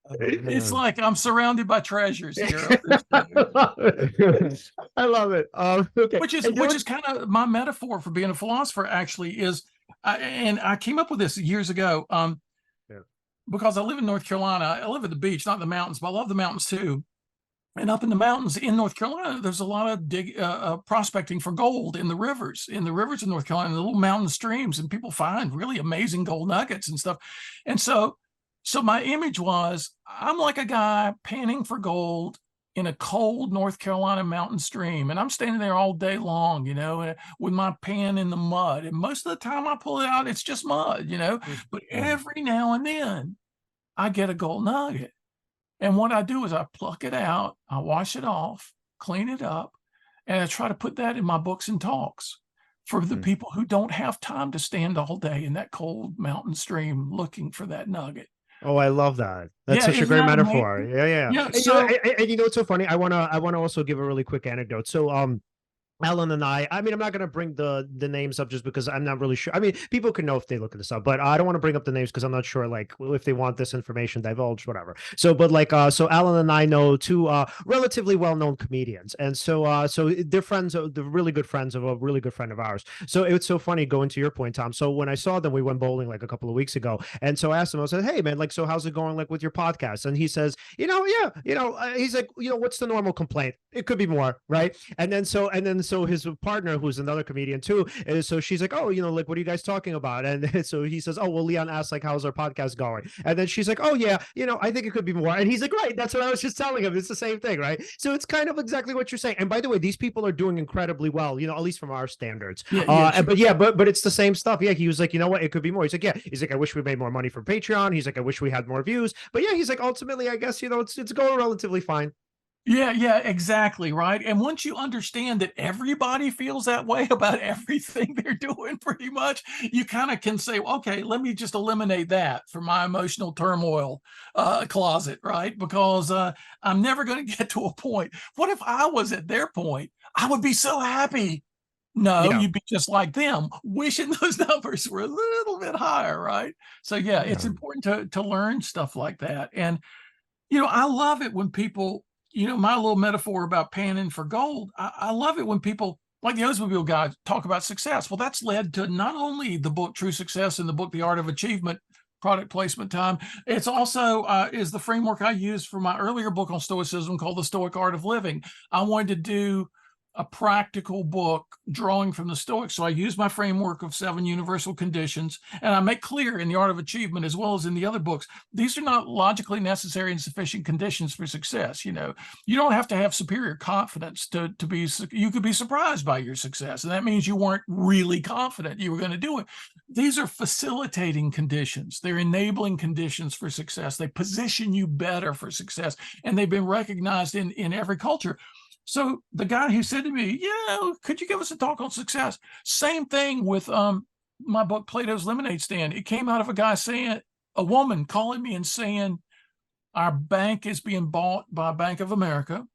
It's like I'm surrounded by treasures here. I love it. Okay. Which is kind of my metaphor for being a philosopher, actually, is, and I came up with this years ago. Because I live in North Carolina. I live at the beach, not the mountains, but I love the mountains too. And up in the mountains in North Carolina, there's a lot of prospecting for gold in the rivers of North Carolina, the little mountain streams, and people find really amazing gold nuggets and stuff. And so my image was, I'm like a guy panning for gold in a cold North Carolina mountain stream. And I'm standing there all day long, you know, with my pan in the mud. And most of the time I pull it out, it's just mud, you know, but every now and then I get a gold nugget. And what I do is I pluck it out, I wash it off, clean it up, and I try to put that in my books and talks for the people who don't have time to stand all day in that cold mountain stream looking for that nugget. Oh, I love that. That's such a great metaphor. Yeah. Yeah. And, So, you know, it's so funny. I wanna also give a really quick anecdote. So Alen and I mean, I'm not going to bring the names up just because I'm not really sure. I mean, people can know if they look this up, but I don't want to bring up the names because I'm not sure, like, if they want this information divulged, whatever. So, but like, so Alen and I know two relatively well-known comedians, and so they're friends, they're really good friends of a really good friend of ours. So it's so funny, going to your point, Tom. So when I saw them, we went bowling like a couple of weeks ago, and so I asked him, I said, "Hey, man, like, so how's it going, like, with your podcast?" And he says, he's like, what's the normal complaint? It could be more, right? And then so his partner, who's another comedian too, so she's like, "Oh, like, what are you guys talking about?" And so he says, "Oh, well, Leon asked, like, how's our podcast going?" And then she's like, "Oh yeah, I think it could be more." And he's like, "Right, that's what I was just telling him. It's the same thing, right?" So it's kind of exactly what you're saying. And by the way, these people are doing incredibly well, at least from our standards. But it's the same stuff. Yeah, he was like, "You know what? It could be more." He's like, "Yeah." He's like, "I wish we made more money from Patreon." He's like, "I wish we had more views." But yeah, he's like, ultimately, I guess, it's going relatively fine. Yeah, exactly, right. And once you understand that everybody feels that way about everything they're doing, pretty much, you kind of can say, okay, let me just eliminate that from my emotional turmoil closet, right? Because I'm never going to get to a point. What if I was at their point? I would be so happy. No, you'd be just like them, wishing those numbers were a little bit higher, right? So yeah, it's important to learn stuff like that. And, I love it when people, my little metaphor about panning for gold, I love it when people like the Oldsmobile guys talk about success. Well, that's led to not only the book True Success and the book The Art of Achievement, product placement time. It's also is the framework I used for my earlier book on Stoicism called The Stoic Art of Living. I wanted to do a practical book drawing from the Stoics. So I use my framework of 7 universal conditions, and I make clear in The Art of Achievement, as well as in the other books, these are not logically necessary and sufficient conditions for success. You don't have to have superior confidence to be, you could be surprised by your success. And that means you weren't really confident you were going to do it. These are facilitating conditions. They're enabling conditions for success. They position you better for success. And they've been recognized in every culture. So the guy who said to me, could you give us a talk on success? Same thing with my book, Plato's Lemonade Stand, it came out of a woman calling me and saying, our bank is being bought by Bank of America.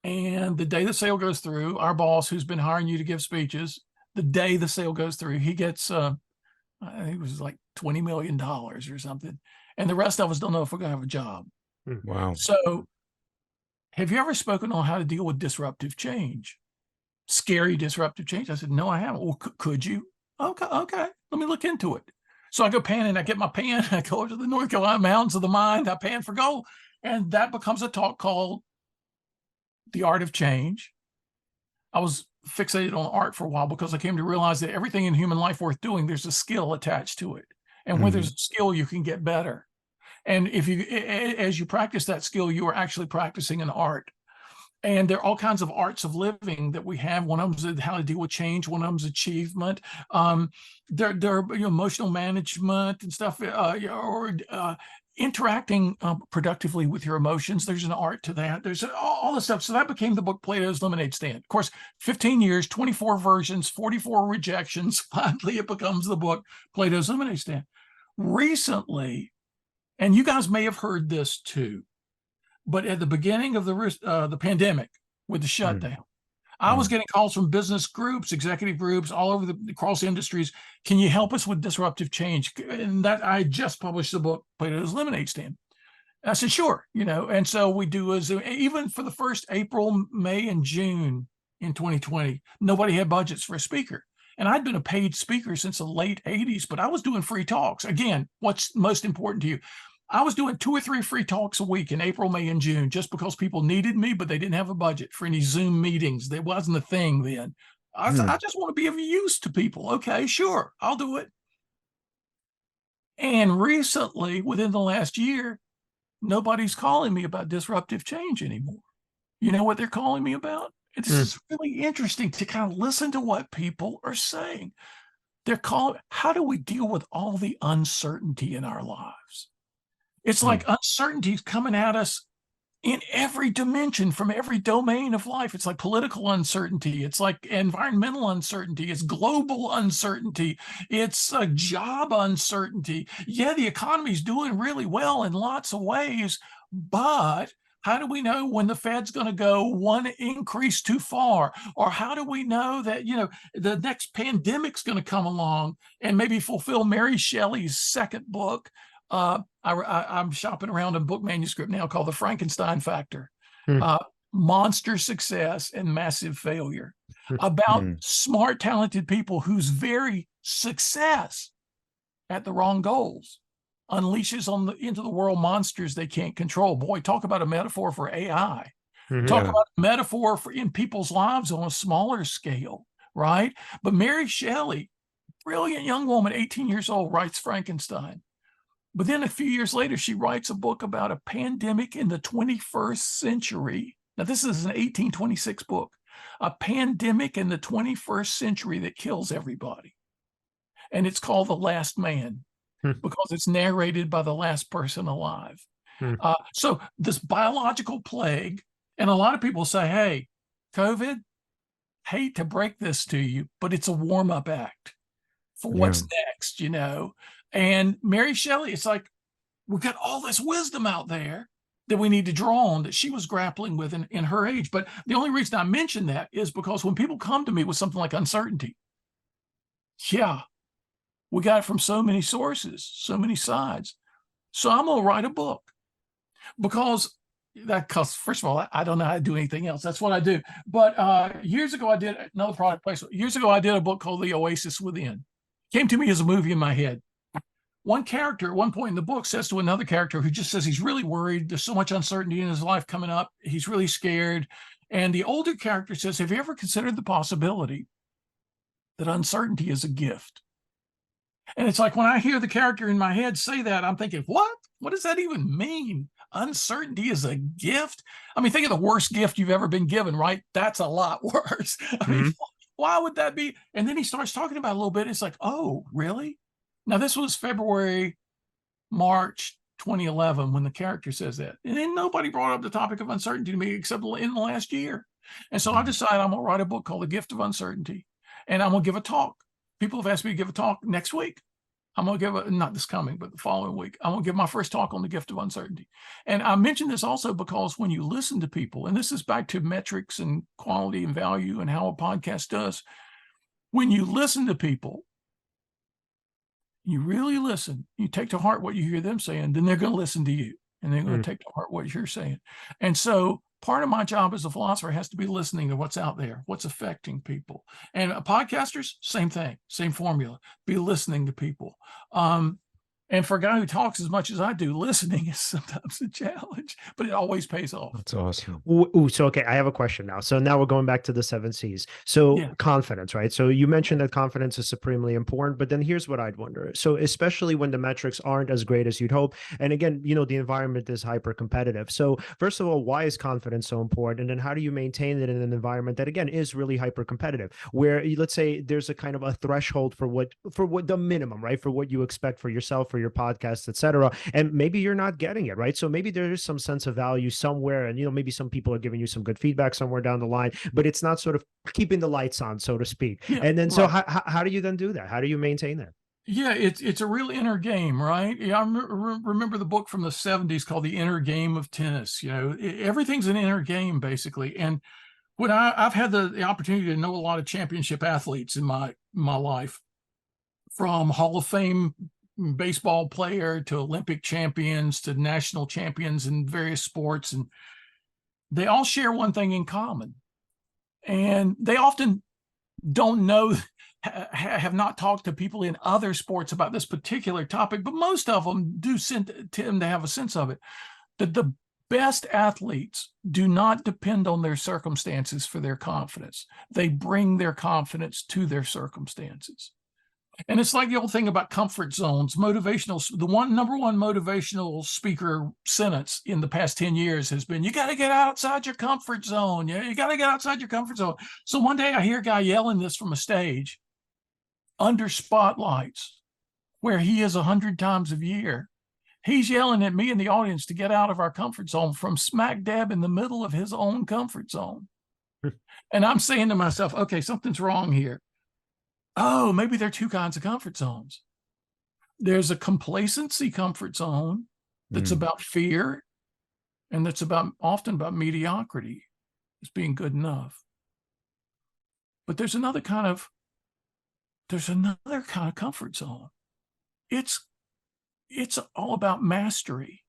And the day the sale goes through, our boss, who's been hiring you to give speeches, the day the sale goes through, he gets, I think it was like $20 million or something. And the rest of us don't know if we're going to have a job. Wow. So have you ever spoken on how to deal with disruptive change? Scary disruptive change? I said, no, I haven't. Well, could you? Okay. Let me look into it. So I go panning, I get my pen, I go to the North Carolina mountains of the mind, I pan for gold. And that becomes a talk called The Art of Change. I was fixated on art for a while because I came to realize that everything in human life worth doing, there's a skill attached to it. And where there's a skill, you can get better. And as you practice that skill, you are actually practicing an art. And there are all kinds of arts of living that we have. One of them is how to deal with change. One of them is achievement. There are emotional management and stuff, or interacting productively with your emotions. There's an art to that. There's all this stuff. So that became the book, Plato's Lemonade Stand. Of course, 15 years, 24 versions, 44 rejections. Finally, it becomes the book, Plato's Lemonade Stand. Recently, and you guys may have heard this too, but at the beginning of the pandemic with the shutdown, I was getting calls from business groups, executive groups all over across industries. Can you help us with disruptive change? And that I just published the book, Plato's Lemonade Stand. I said, sure, and so we do even for the first April, May, and June in 2020, nobody had budgets for a speaker. And I'd been a paid speaker since the late 80s, but I was doing free talks. Again, what's most important to you? I was doing 2 or 3 free talks a week in April, May, and June, just because people needed me, but they didn't have a budget for any Zoom meetings. There wasn't a thing then. I just want to be of use to people. Okay, sure, I'll do it. And recently, within the last year, nobody's calling me about disruptive change anymore. You know what they're calling me about? It's just really interesting to kind of listen to what people are saying. They're calling, how do we deal with all the uncertainty in our lives? It's like uncertainty is coming at us in every dimension from every domain of life. It's like political uncertainty. It's like environmental uncertainty. It's global uncertainty. It's a job uncertainty. Yeah, the economy is doing really well in lots of ways, but how do we know when the Fed's going to go one increase too far? Or how do we know that, the next pandemic's going to come along and maybe fulfill Mary Shelley's second book? I'm shopping around a book manuscript now called The Frankenstein Factor, monster success and massive failure, about smart, talented people whose very success at the wrong goals unleashes into the world monsters they can't control. Boy, talk about a metaphor for AI. Talk about a metaphor for in people's lives on a smaller scale, right? But Mary Shelley, brilliant young woman, 18 years old, writes Frankenstein. But then a few years later, she writes a book about a pandemic in the 21st century. Now, this is an 1826 book, a pandemic in the 21st century that kills everybody. And it's called The Last Man because it's narrated by the last person alive. So this biological plague, and a lot of people say, hey, COVID, hate to break this to you, but it's a warm-up act for what's next, And Mary Shelley, it's like, we've got all this wisdom out there that we need to draw on that she was grappling with in her age. But the only reason I mention that is because when people come to me with something like uncertainty, we got it from so many sources, so many sides. So I'm going to write a book because first of all, I don't know how to do anything else. That's what I do. But years ago, I did another product placement. Years ago, I did a book called The Oasis Within. Came to me as a movie in my head. One character at one point in the book says to another character who just says he's really worried. There's so much uncertainty in his life coming up. He's really scared. And the older character says, have you ever considered the possibility that uncertainty is a gift? And it's like when I hear the character in my head say that, I'm thinking, what? What does that even mean? Uncertainty is a gift? I mean, think of the worst gift you've ever been given, right? That's a lot worse. I mean, why would that be? And then he starts talking about it a little bit. It's like, oh, really? Now, this was February, March 2011 when the character says that. And then nobody brought up the topic of uncertainty to me except in the last year. And so I decided I'm going to write a book called The Gift of Uncertainty. And I'm going to give a talk people have asked me to give a talk next week. I'm going to give not this coming, but the following week, I'm going to give my first talk on the gift of uncertainty. And I mention this also because when you listen to people, and this is back to metrics and quality and value and how a podcast does, when you listen to people, you really listen, you take to heart what you hear them saying, then they're going to listen to you and they're going to take to heart what you're saying. And so part of my job as a philosopher has to be listening to what's out there, what's affecting people. And podcasters, same thing, same formula, be listening to people. And for a guy who talks as much as I do, listening is sometimes a challenge, but it always pays off. That's awesome. Ooh, so, okay, I have a question now. So now we're going back to the 7 C's. So confidence, right? So you mentioned that confidence is supremely important, but then here's what I'd wonder. So especially when the metrics aren't as great as you'd hope. And again, you know, the environment is hyper competitive. So first of all, why is confidence so important? And then how do you maintain it in an environment that, again, is really hyper competitive, where let's say there's a kind of a threshold for what the minimum, right? For what you expect for yourself, for your podcast, etc. And maybe you're not getting it, right? So maybe there is some sense of value somewhere, and, you know, maybe some people are giving you some good feedback somewhere down the line, but it's not sort of keeping the lights on, so to speak. And then so how do you then do that? How do you maintain that? Yeah, it's a real inner game, right? Yeah, I remember the book from the 70s called The Inner Game of Tennis. You know, everything's an inner game, basically. And when I've had the opportunity to know a lot of championship athletes in my life, from Hall of Fame baseball player to Olympic champions to national champions in various sports, and they all share one thing in common. And they often don't know, have not talked to people in other sports about this particular topic, but most of them do tend to have a sense of it, that the best athletes do not depend on their circumstances for their confidence. They bring their confidence to their circumstances. And it's like the old thing about comfort zones. Motivational, the number one motivational speaker sentence in the past 10 years has been, you got to get outside your comfort zone. Yeah, you got to get outside your comfort zone. So one day I hear a guy yelling this from a stage under spotlights where he is 100 times a year. He's yelling at me in the audience to get out of our comfort zone from smack dab in the middle of his own comfort zone. And I'm saying to myself, okay, something's wrong here. Oh, maybe there are two kinds of comfort zones. There's a complacency comfort zone that's about fear, and that's often about mediocrity, as being good enough. But there's another kind of comfort zone. It's all about mastery.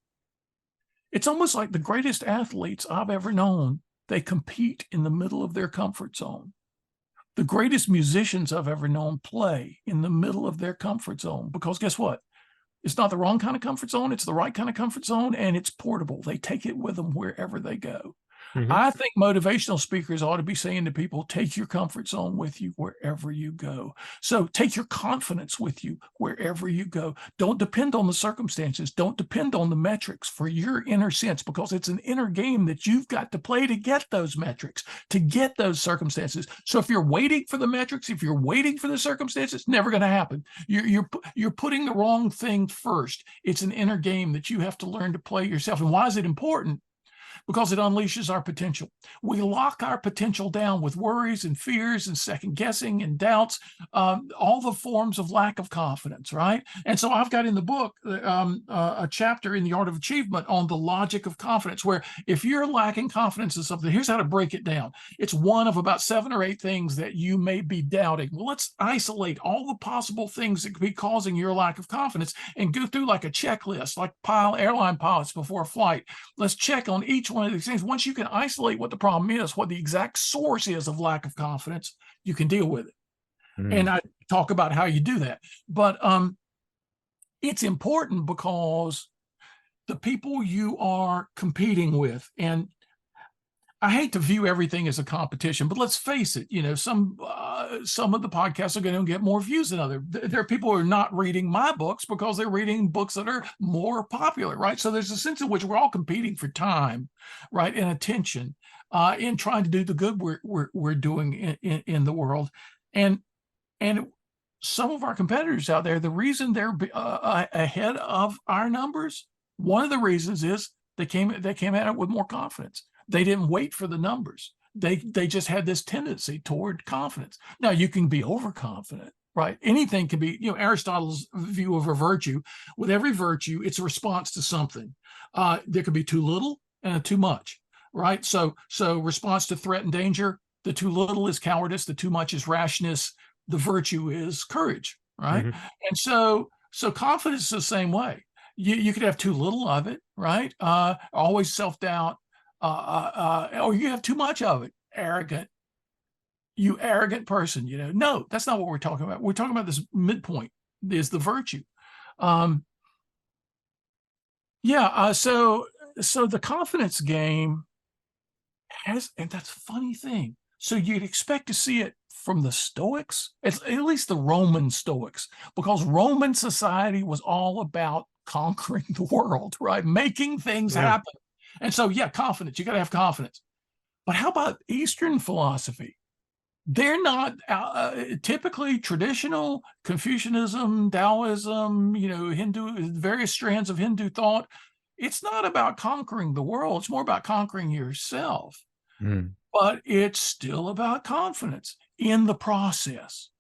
It's almost like the greatest athletes I've ever known, they compete in the middle of their comfort zone. The greatest musicians I've ever known play in the middle of their comfort zone, because guess what? It's not the wrong kind of comfort zone. It's the right kind of comfort zone, and it's portable. They take it with them wherever they go. I think motivational speakers ought to be saying to people, take your comfort zone with you wherever you go. So take your confidence with you wherever you go. Don't depend on the circumstances. Don't depend on the metrics for your inner sense, because it's an inner game that you've got to play to get those metrics, to get those circumstances. So if you're waiting for the metrics, if you're waiting for the circumstances, it's never going to happen. You're putting the wrong thing first. It's an inner game that you have to learn to play yourself. And why is it important? Because it unleashes our potential. We lock our potential down with worries and fears and second guessing and doubts, all the forms of lack of confidence, right? And so I've got in the book a chapter in The Art of Achievement on the logic of confidence, where if you're lacking confidence in something, here's how to break it down. It's one of about 7 or 8 things that you may be doubting. Well, let's isolate all the possible things that could be causing your lack of confidence and go through like a checklist, like airline pilots before a flight. Let's check on each one of these things. Once you can isolate what the problem is, what the exact source is of lack of confidence, you can deal with it. And I talk about how you do that. But it's important because the people you are competing with, and I hate to view everything as a competition, but let's face it, you know, some of the podcasts are going to get more views than others. There are people who are not reading my books because they're reading books that are more popular, right? So there's a sense in which we're all competing for time, right, and attention in trying to do the good we're doing in the world. And some of our competitors out there, the reason they're ahead of our numbers, one of the reasons is they came at it with more confidence. They didn't wait for the numbers. They just had this tendency toward confidence. Now, you can be overconfident, right? Anything can be, Aristotle's view of a virtue. With every virtue, it's a response to something. There could be too little and a too much, right? So response to threat and danger, the too little is cowardice, the too much is rashness, the virtue is courage, right? Mm-hmm. And so confidence is the same way. You could have too little of it, right? Always self-doubt, or you have too much of it, arrogant. You arrogant person, no, that's not what we're talking about. We're talking about this midpoint is the virtue. So the confidence game has, and that's a funny thing. So you'd expect to see it from the Stoics, it's at least the Roman Stoics, because Roman society was all about conquering the world, right? Making things happen. And so, confidence, you got to have confidence. But how about Eastern philosophy? They're not typically traditional Confucianism, Taoism, Hindu, various strands of Hindu thought. It's not about conquering the world. It's more about conquering yourself. But it's still about confidence in the process,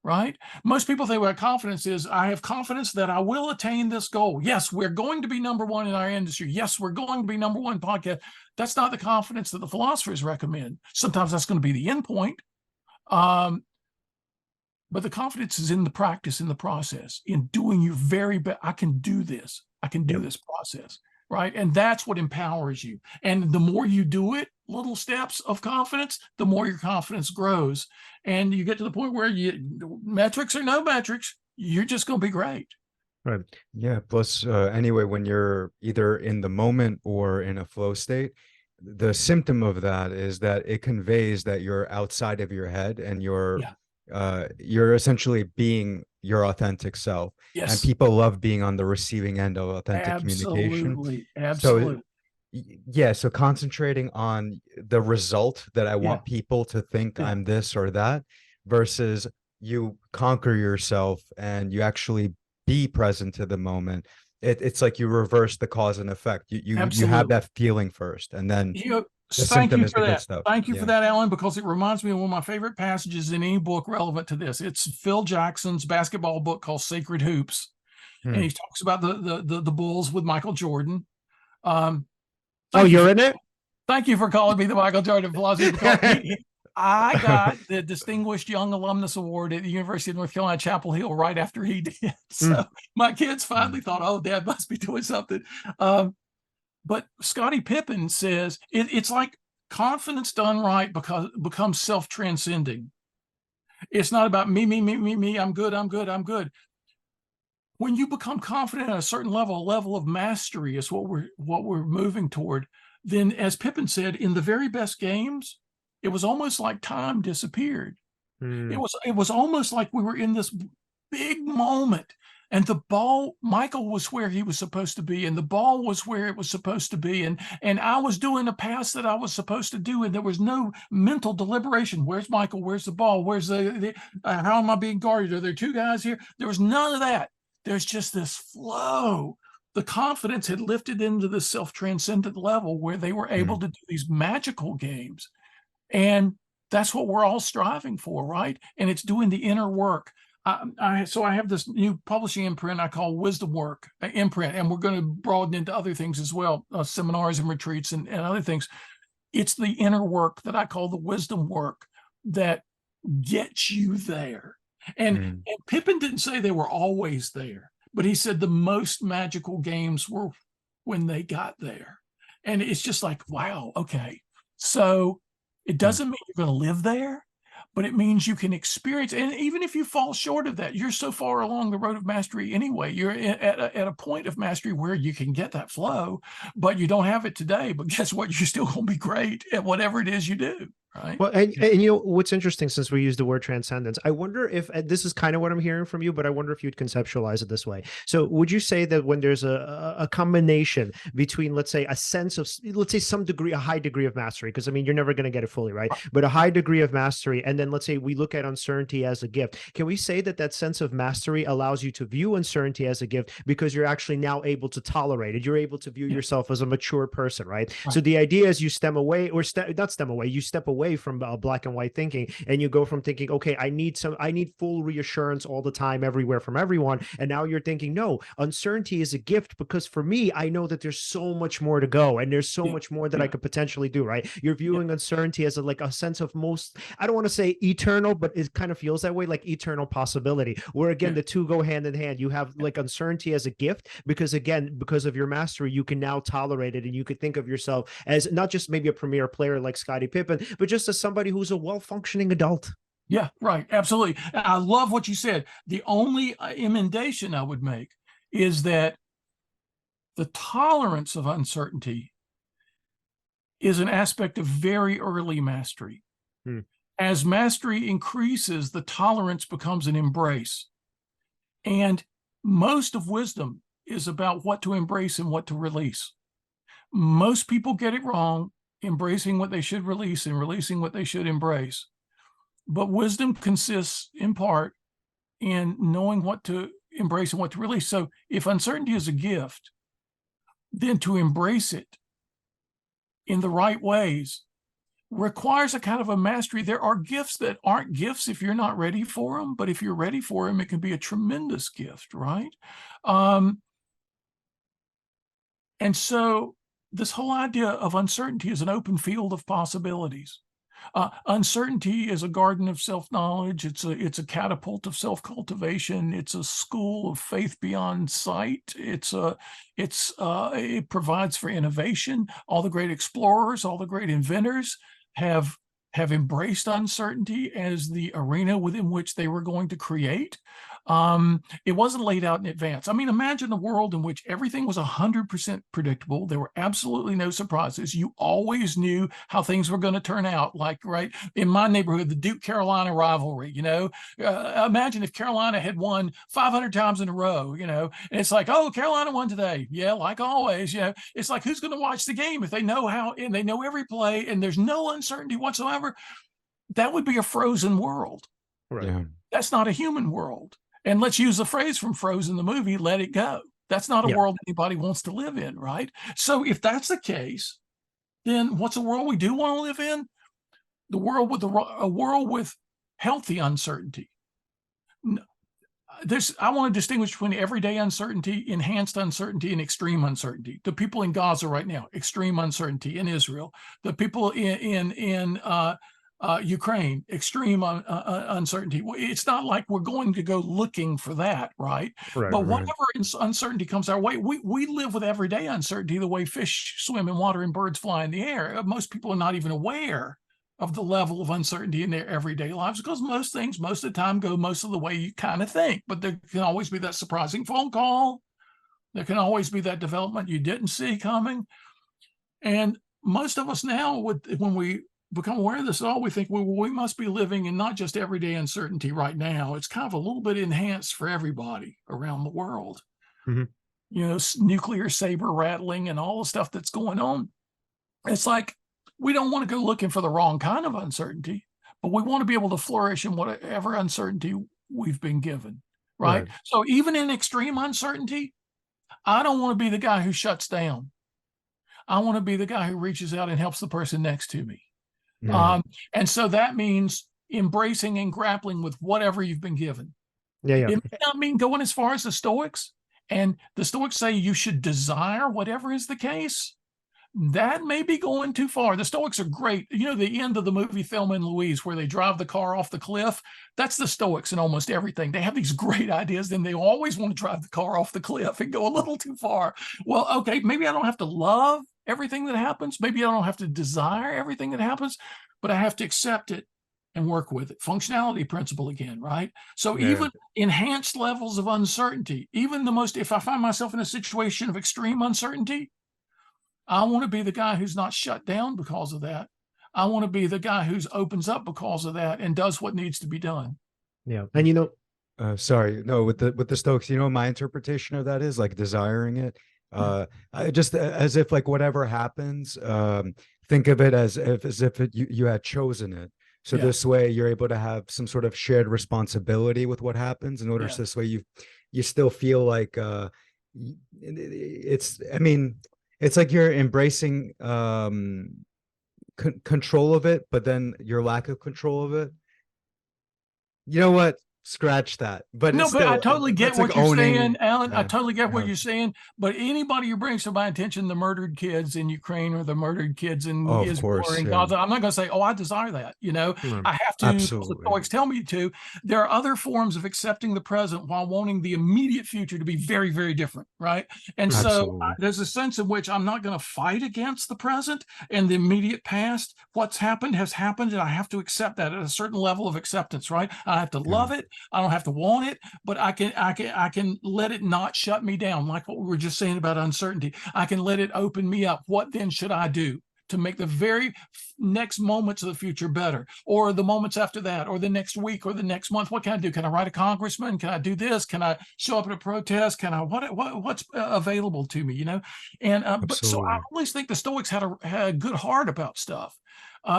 right? Most people think about confidence is, I have confidence that I will attain this goal. Yes, we're going to be number one in our industry. Yes, we're going to be number one podcast. That's not the confidence that the philosophers recommend. Sometimes that's going to be the end point. But the confidence is in the practice, in the process, in doing your very best. I can do this. I can do this process, right? And that's what empowers you. And the more you do it, little steps of confidence, the more your confidence grows. And you get to the point where metrics or no metrics, you're just going to be great. Right. Yeah. Plus, anyway, when you're either in the moment or in a flow state, the symptom of that is that it conveys that you're outside of your head and you're essentially being your authentic self. Yes. And people love being on the receiving end of authentic communication. Absolutely. So concentrating on the result that I want people to think I'm this or that, versus you conquer yourself and you actually be present to the moment. It's like you reverse the cause and effect. You have that feeling first, and then the symptom is the good stuff. Thank you for that, Alan, because it reminds me of one of my favorite passages in any book relevant to this. It's Phil Jackson's basketball book called Sacred Hoops, and he talks about the Bulls with Michael Jordan. You're in it? Thank you for calling me the Michael Jordan philosophy. Because I got the Distinguished Young Alumnus Award at the University of North Carolina, Chapel Hill, right after he did. So my kids finally thought, oh, Dad must be doing something. But Scottie Pippen says it's like confidence done right becomes self-transcending. It's not about me, I'm good. When you become confident at a certain level, a level of mastery is what we're moving toward. Then, as Pippen said, in the very best games, it was almost like time disappeared. It was almost like we were in this big moment, and the ball, Michael was where he was supposed to be, and the ball was where it was supposed to be, and I was doing a pass that I was supposed to do, and there was no mental deliberation. Where's Michael? Where's the ball? Where's how am I being guarded? Are there two guys here? There was none of that. There's just this flow. The confidence had lifted into this self-transcendent level where they were able to do these magical games. And that's what we're all striving for, right? And it's doing the inner work. So I have this new publishing imprint I call Wisdom Work imprint, and we're going to broaden into other things as well, seminars and retreats and other things. It's the inner work that I call the wisdom work that gets you there. And Pippen didn't say they were always there, but he said the most magical games were when they got there. And it's just like, wow, okay. So it doesn't mean you're going to live there, but it means you can experience. And even if you fall short of that, you're so far along the road of mastery anyway. You're at a point of mastery where you can get that flow, but you don't have it today. But guess what? You're still going to be great at whatever it is you do. Right. Well, and what's interesting, since we use the word transcendence, I wonder if this is kind of what I'm hearing from you, but I wonder if you'd conceptualize it this way. So would you say that when there's a combination between, let's say, a sense of, let's say, a high degree of mastery, because I mean, you're never going to get it fully, right? But a high degree of mastery, and then let's say we look at uncertainty as a gift. Can we say that sense of mastery allows you to view uncertainty as a gift because you're actually now able to tolerate it? You're able to view yourself as a mature person, right? So the idea is you step away away from black and white thinking, and you go from thinking, okay, I need full reassurance all the time, everywhere, from everyone, and now you're thinking, no, uncertainty is a gift, because for me, I know that there's so much more to go, and there's so much more that I could potentially do. Right? You're viewing uncertainty as like a sense of most, I don't want to say eternal, but it kind of feels that way, like eternal possibility, where again the two go hand in hand. You have like uncertainty as a gift, because again, because of your mastery, you can now tolerate it, and you could think of yourself as not just maybe a premier player like Scottie Pippen, but just as somebody who's a well-functioning adult. Yeah, right. Absolutely. I love what you said. The only emendation I would make is that the tolerance of uncertainty is an aspect of very early mastery. As mastery increases, the tolerance becomes an embrace. And most of wisdom is about what to embrace and what to release. Most people get it wrong, embracing what they should release and releasing what they should embrace. But wisdom consists in part in knowing what to embrace and what to release. So if uncertainty is a gift, then to embrace it in the right ways requires a kind of a mastery. There are gifts that aren't gifts if you're not ready for them, but if you're ready for them, it can be a tremendous gift, right? And so this whole idea of uncertainty is an open field of possibilities. Uncertainty is a garden of self-knowledge. It's a catapult of self-cultivation. It's a school of faith beyond sight. It provides for innovation. All the great explorers, all the great inventors have embraced uncertainty as the arena within which they were going to create. It wasn't laid out in advance. I mean, imagine a world in which everything was 100% predictable. There were absolutely no surprises. You always knew how things were going to turn out. Like, right, in my neighborhood, the Duke-Carolina rivalry, imagine if Carolina had won 500 times in a row, and it's like, oh, Carolina won today. Yeah, like always, it's like, who's going to watch the game if they know how, and they know every play, and there's no uncertainty whatsoever? That would be a frozen world. Right. Yeah. That's not a human world. And let's use the phrase from Frozen, the movie, let it go. That's not a world anybody wants to live in, right? So if that's the case, then what's a world we do want to live in? The world with a world with healthy uncertainty. I want to distinguish between everyday uncertainty, enhanced uncertainty, and extreme uncertainty. The people in Gaza right now, extreme uncertainty. In Israel, the people in Ukraine, extreme uncertainty. It's not like we're going to go looking for that, right? But whatever uncertainty comes our way, we live with everyday uncertainty the way fish swim in water and birds fly in the air. Most people are not even aware of the level of uncertainty in their everyday lives, because most things, most of the time, go most of the way you kind of think. But there can always be that surprising phone call. There can always be that development you didn't see coming. And most of us now, when we become aware of this at all, we think, well, we must be living in not just everyday uncertainty right now. It's kind of a little bit enhanced for everybody around the world. Nuclear saber rattling and all the stuff that's going on. It's like, we don't want to go looking for the wrong kind of uncertainty, but we want to be able to flourish in whatever uncertainty we've been given, right? So even in extreme uncertainty, I don't want to be the guy who shuts down. I want to be the guy who reaches out and helps the person next to me. And so that means embracing and grappling with whatever you've been given. It may not mean going as far as the Stoics, and the Stoics say you should desire whatever is the case. That may be going too far. The Stoics are great. The end of the movie Thelma and Louise, where they drive the car off the cliff, that's the Stoics in almost everything. They have these great ideas, then they always want to drive the car off the cliff and go a little too far. Well, okay, maybe I don't have to love everything that happens. Maybe I don't have to desire everything that happens, but I have to accept it and work with it. Functionality principle again, right? So even enhanced levels of uncertainty, if I find myself in a situation of extreme uncertainty, I want to be the guy who's not shut down because of that. I want to be the guy who's opens up because of that and does what needs to be done. Yeah. And sorry, no, with the Stoics, my interpretation of that is like desiring it. Just as if like whatever happens, think of it as if you had chosen it. So this way you're able to have some sort of shared responsibility with what happens. In order, so this way you still feel like it's like you're embracing control of it, but then your lack of control of it. You know what? Scratch that. But No, it's but I still, totally get that's like what you're owning. saying, Alan. I Yeah. totally get what Yeah. you're saying. But anybody who brings to my attention the murdered kids in Ukraine or the murdered kids in Oh, of Israel or course. in Yeah. Gaza, I'm not going to say, oh, I desire that. You know, Mm. I have to, because the Absolutely. Stoics tell me to. There are other forms of accepting the present while wanting the immediate future to be very, very different, right? And so Absolutely. there's a sense in which I'm not going to fight against the present and the immediate past. What's happened has happened, and I have to accept that at a certain level of acceptance, right? I have to love it. I don't have to want it, but I can let it not shut me down, like what we were just saying about uncertainty. I can let it open me up. What then should I do to make the very next moments of the future better, or the moments after that, or the next week, or the next month? What can I do? Can I write a congressman? Can I do this? Can I show up at a protest? Can I what's available to me? You know, and but so I Absolutely. always think the Stoics had a good heart about stuff.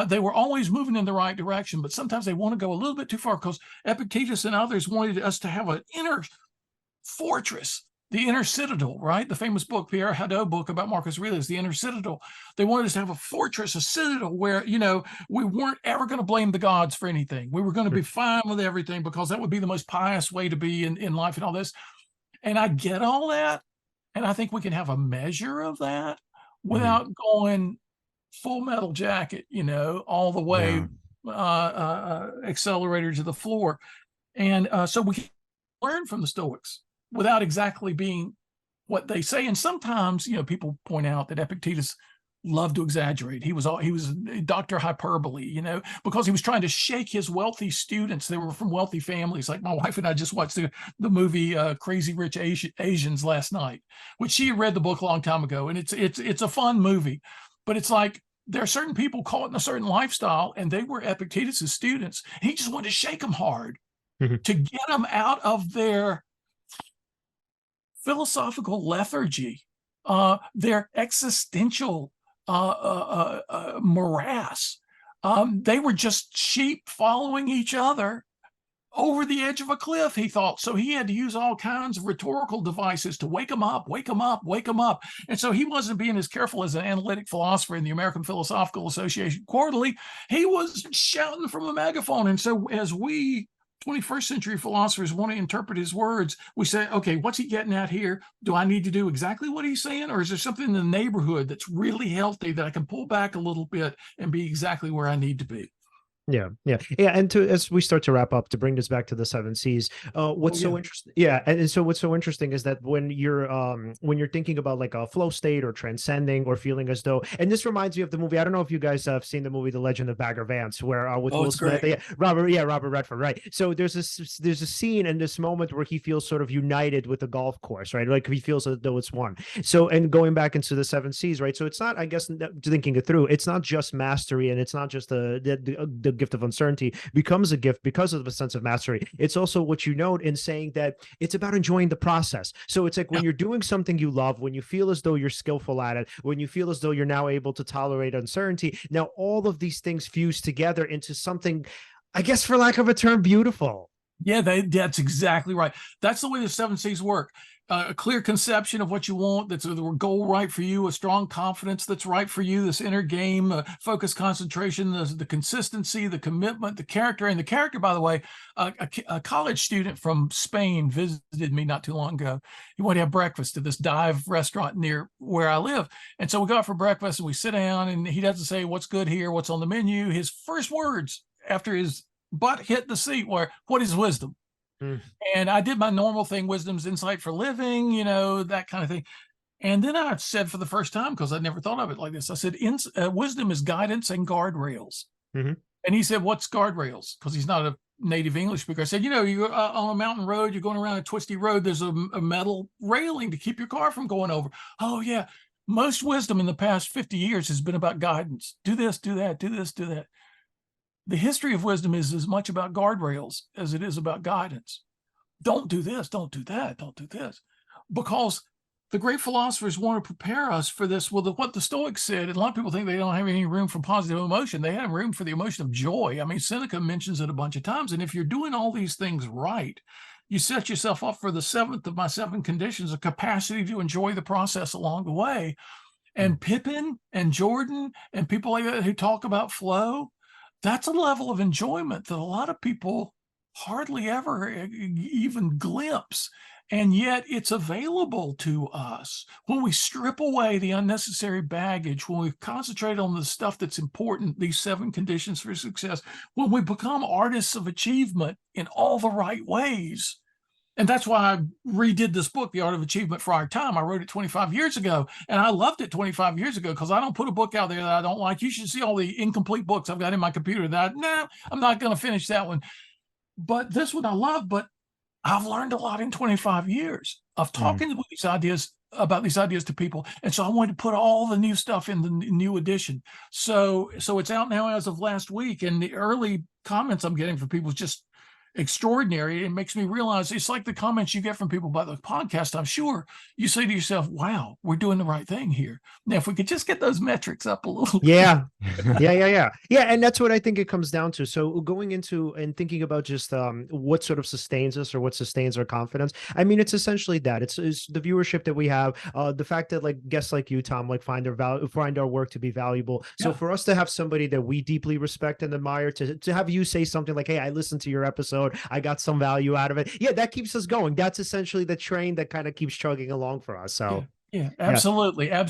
They were always moving in the right direction, but sometimes they want to go a little bit too far, because Epictetus and others wanted us to have an inner fortress, the inner citadel, right? The famous book, Pierre Hadot book about Marcus Aurelius, the inner citadel. They wanted us to have a fortress, a citadel where, you know, we weren't ever going to blame the gods for anything. We were going to be fine with everything, because that would be the most pious way to be in life and all this. And I get all that. And I think we can have a measure of that without going Full Metal Jacket, you know, all the way, accelerator to the floor. And so we can learn from the Stoics without exactly being what they say. And sometimes, you know, people point out that Epictetus loved to exaggerate. He was Dr. Hyperbole, you know, because he was trying to shake his wealthy students. They were from wealthy families. Like my wife and I just watched the movie Crazy Rich Asians last night, which she had read the book a long time ago. And it's a fun movie, but it's like, there are certain people caught in a certain lifestyle, and they were Epictetus's students. He just wanted to shake them hard to get them out of their philosophical lethargy, their existential morass. They were just sheep following each other over the edge of a cliff, he thought. So he had to use all kinds of rhetorical devices to wake them up, wake them up, wake them up. And so he wasn't being as careful as an analytic philosopher in the American Philosophical Association Quarterly. He was shouting from a megaphone. And so as we 21st century philosophers want to interpret his words, we say, okay, what's he getting at here? Do I need to do exactly what he's saying? Or is there something in the neighborhood that's really healthy that I can pull back a little bit and be exactly where I need to be? Yeah. And as we start to wrap up, to bring this back to the 7 C's, what's so interesting? Yeah. And so what's so interesting is that when you're thinking about like a flow state or transcending or feeling as though, and this reminds me of the movie. I don't know if you guys have seen the movie The Legend of Bagger Vance, where with Will Smith, Robert Redford, right? So there's a scene in this moment where he feels sort of united with the golf course, right? Like he feels as though it's one. So, and going back into the 7 C's, right? So it's not, I guess, thinking it through, it's not just mastery, and it's not just the gift of uncertainty becomes a gift because of a sense of mastery. It's also what you note in saying that it's about enjoying the process. So it's like when you're doing something you love, when you feel as though you're skillful at it, when you feel as though you're now able to tolerate uncertainty, now all of these things fuse together into something, I guess, for lack of a term, beautiful. Yeah, that's exactly right. That's the way the 7 C's work. A clear conception of what you want, that's a goal right for you, a strong confidence that's right for you, this inner game, focus, concentration, the consistency, the commitment, the character. And the character, by the way, a college student from Spain visited me not too long ago. He wanted to have breakfast at this dive restaurant near where I live. And so we go out for breakfast and we sit down, and he doesn't say what's good here, what's on the menu. His first words after his butt hit the seat were, "What is wisdom?" And I did my normal thing, wisdom's insight for living, you know, that kind of thing. And then I said for the first time, because I'd never thought of it like this, I said, wisdom is guidance and guardrails. And he said, what's guardrails? Because he's not a native English speaker. I said, you know, you're on a mountain road, you're going around a twisty road, there's a metal railing to keep your car from going over. Oh, yeah. Most wisdom in the past 50 years has been about guidance. Do this, do that, do this, do that. The history of wisdom is as much about guardrails as it is about guidance. Don't do this, don't do that, don't do this. Because the great philosophers want to prepare us for this. Well, what the Stoics said, and a lot of people think they don't have any room for positive emotion. They have room for the emotion of joy. I mean, Seneca mentions it a bunch of times. And if you're doing all these things right, you set yourself up for the 7th of my 7 conditions, a capacity to enjoy the process along the way. And Pippen and Jordan and people like that who talk about flow, that's a level of enjoyment that a lot of people hardly ever even glimpse. And yet it's available to us when we strip away the unnecessary baggage, when we concentrate on the stuff that's important, these 7 conditions for success, when we become artists of achievement in all the right ways. And that's why I redid this book, The Art of Achievement for Our Time. I wrote it 25 years ago, and I loved it 25 years ago because I don't put a book out there that I don't like. You should see all the incomplete books I've got in my computer that I'm not going to finish that one. But this one I love, but I've learned a lot in 25 years of talking about these ideas to people. And so I wanted to put all the new stuff in the new edition. So it's out now as of last week. And the early comments I'm getting from people is just extraordinary. It makes me realize it's like the comments you get from people about the podcast. I'm sure you say to yourself, wow, we're doing the right thing here. Now, if we could just get those metrics up a little. Yeah. Yeah. And that's what I think it comes down to. So going into and thinking about just what sort of sustains us or what sustains our confidence. I mean, it's essentially that it's the viewership that we have, the fact that like guests like you, Tom, like find our work to be valuable. So for us to have somebody that we deeply respect and admire, to have you say something like, hey, I listened to your episode, I got some value out of it. Yeah, that keeps us going. That's essentially the train that kind of keeps chugging along for us. So yeah, absolutely. And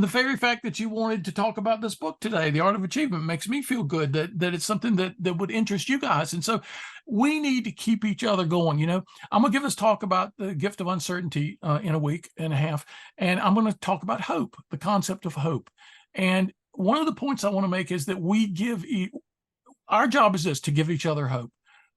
the very fact that you wanted to talk about this book today, The Art of Achievement, makes me feel good that it's something that would interest you guys. And so we need to keep each other going. You know, I'm going to give this talk about the gift of uncertainty in a week and a half. And I'm going to talk about hope, the concept of hope. And one of the points I want to make is that our job is this, to give each other hope.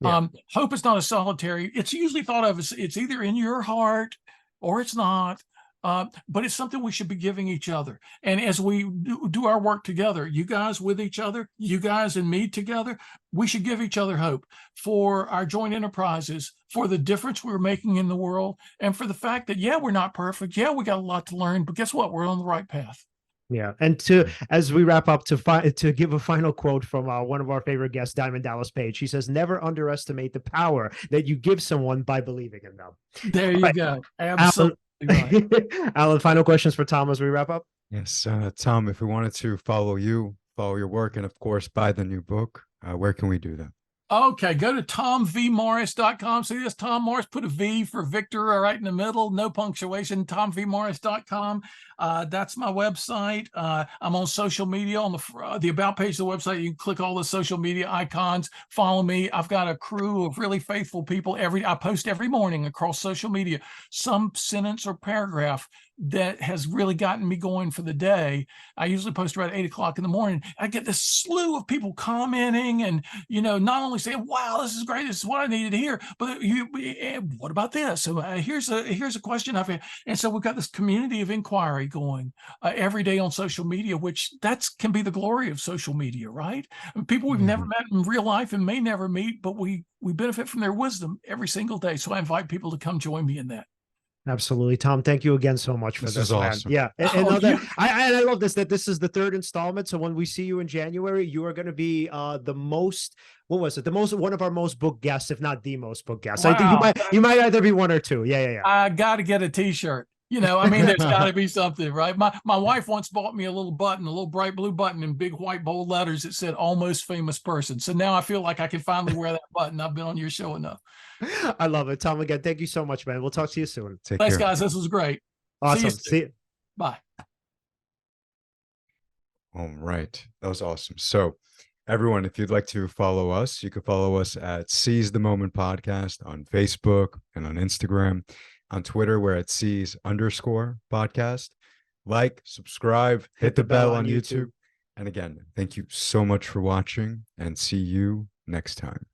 Yeah. Hope is not a solitary. It's usually thought of as it's either in your heart or it's not, but it's something we should be giving each other. And as we do our work together, you guys with each other, you guys and me together, we should give each other hope for our joint enterprises, for the difference we're making in the world, and for the fact that, yeah, we're not perfect. Yeah, we got a lot to learn, but guess what? We're on the right path. Yeah. And as we wrap up, to give a final quote from one of our favorite guests, Diamond Dallas Page, she says, never underestimate the power that you give someone by believing in them. There you go. Absolutely. Alan, final questions for Tom as we wrap up? Yes. Tom, if we wanted to follow your work, and of course, buy the new book, where can we do that? Okay, go to tomvmorris.com. See this, Tom Morris, put a V for Victor right in the middle, no punctuation, tomvmorris.com. That's my website. I'm on social media on the About page of the website. You can click all the social media icons, follow me. I've got a crew of really faithful people. I post every morning across social media, some sentence or paragraph that has really gotten me going for the day. I usually post around 8 o'clock in the morning. I get this slew of people commenting and, not only saying, wow, this is great, this is what I needed to hear, but what about this? So here's a question I've had. And so we've got this community of inquiry going every day on social media, which can be the glory of social media, right? People we've never met in real life and may never meet, but we benefit from their wisdom every single day. So I invite people to come join me in that. Absolutely. Tom, thank you again so much for this. Is awesome. Yeah. I love this, that this is the 3rd installment. So when we see you in January, you are going to be one of our most booked guests, if not the most booked guest. Wow. I think you might either be one or two. Yeah. I got to get a t-shirt. There's got to be something, right? My wife once bought me a little bright blue button in big white bold letters that said almost famous person. So now I feel like I can finally wear that button. I've been on your show enough. I love it. Tom, again, thank you so much, man. We'll talk to you soon. Thanks, guys. This was great. Awesome. See you. Bye. All right. That was awesome. So everyone, if you'd like to follow us, you can follow us at Seize the Moment Podcast on Facebook and on Instagram. On Twitter, we're at Seize_podcast. Like, subscribe, hit the bell on YouTube. And again, thank you so much for watching, and see you next time.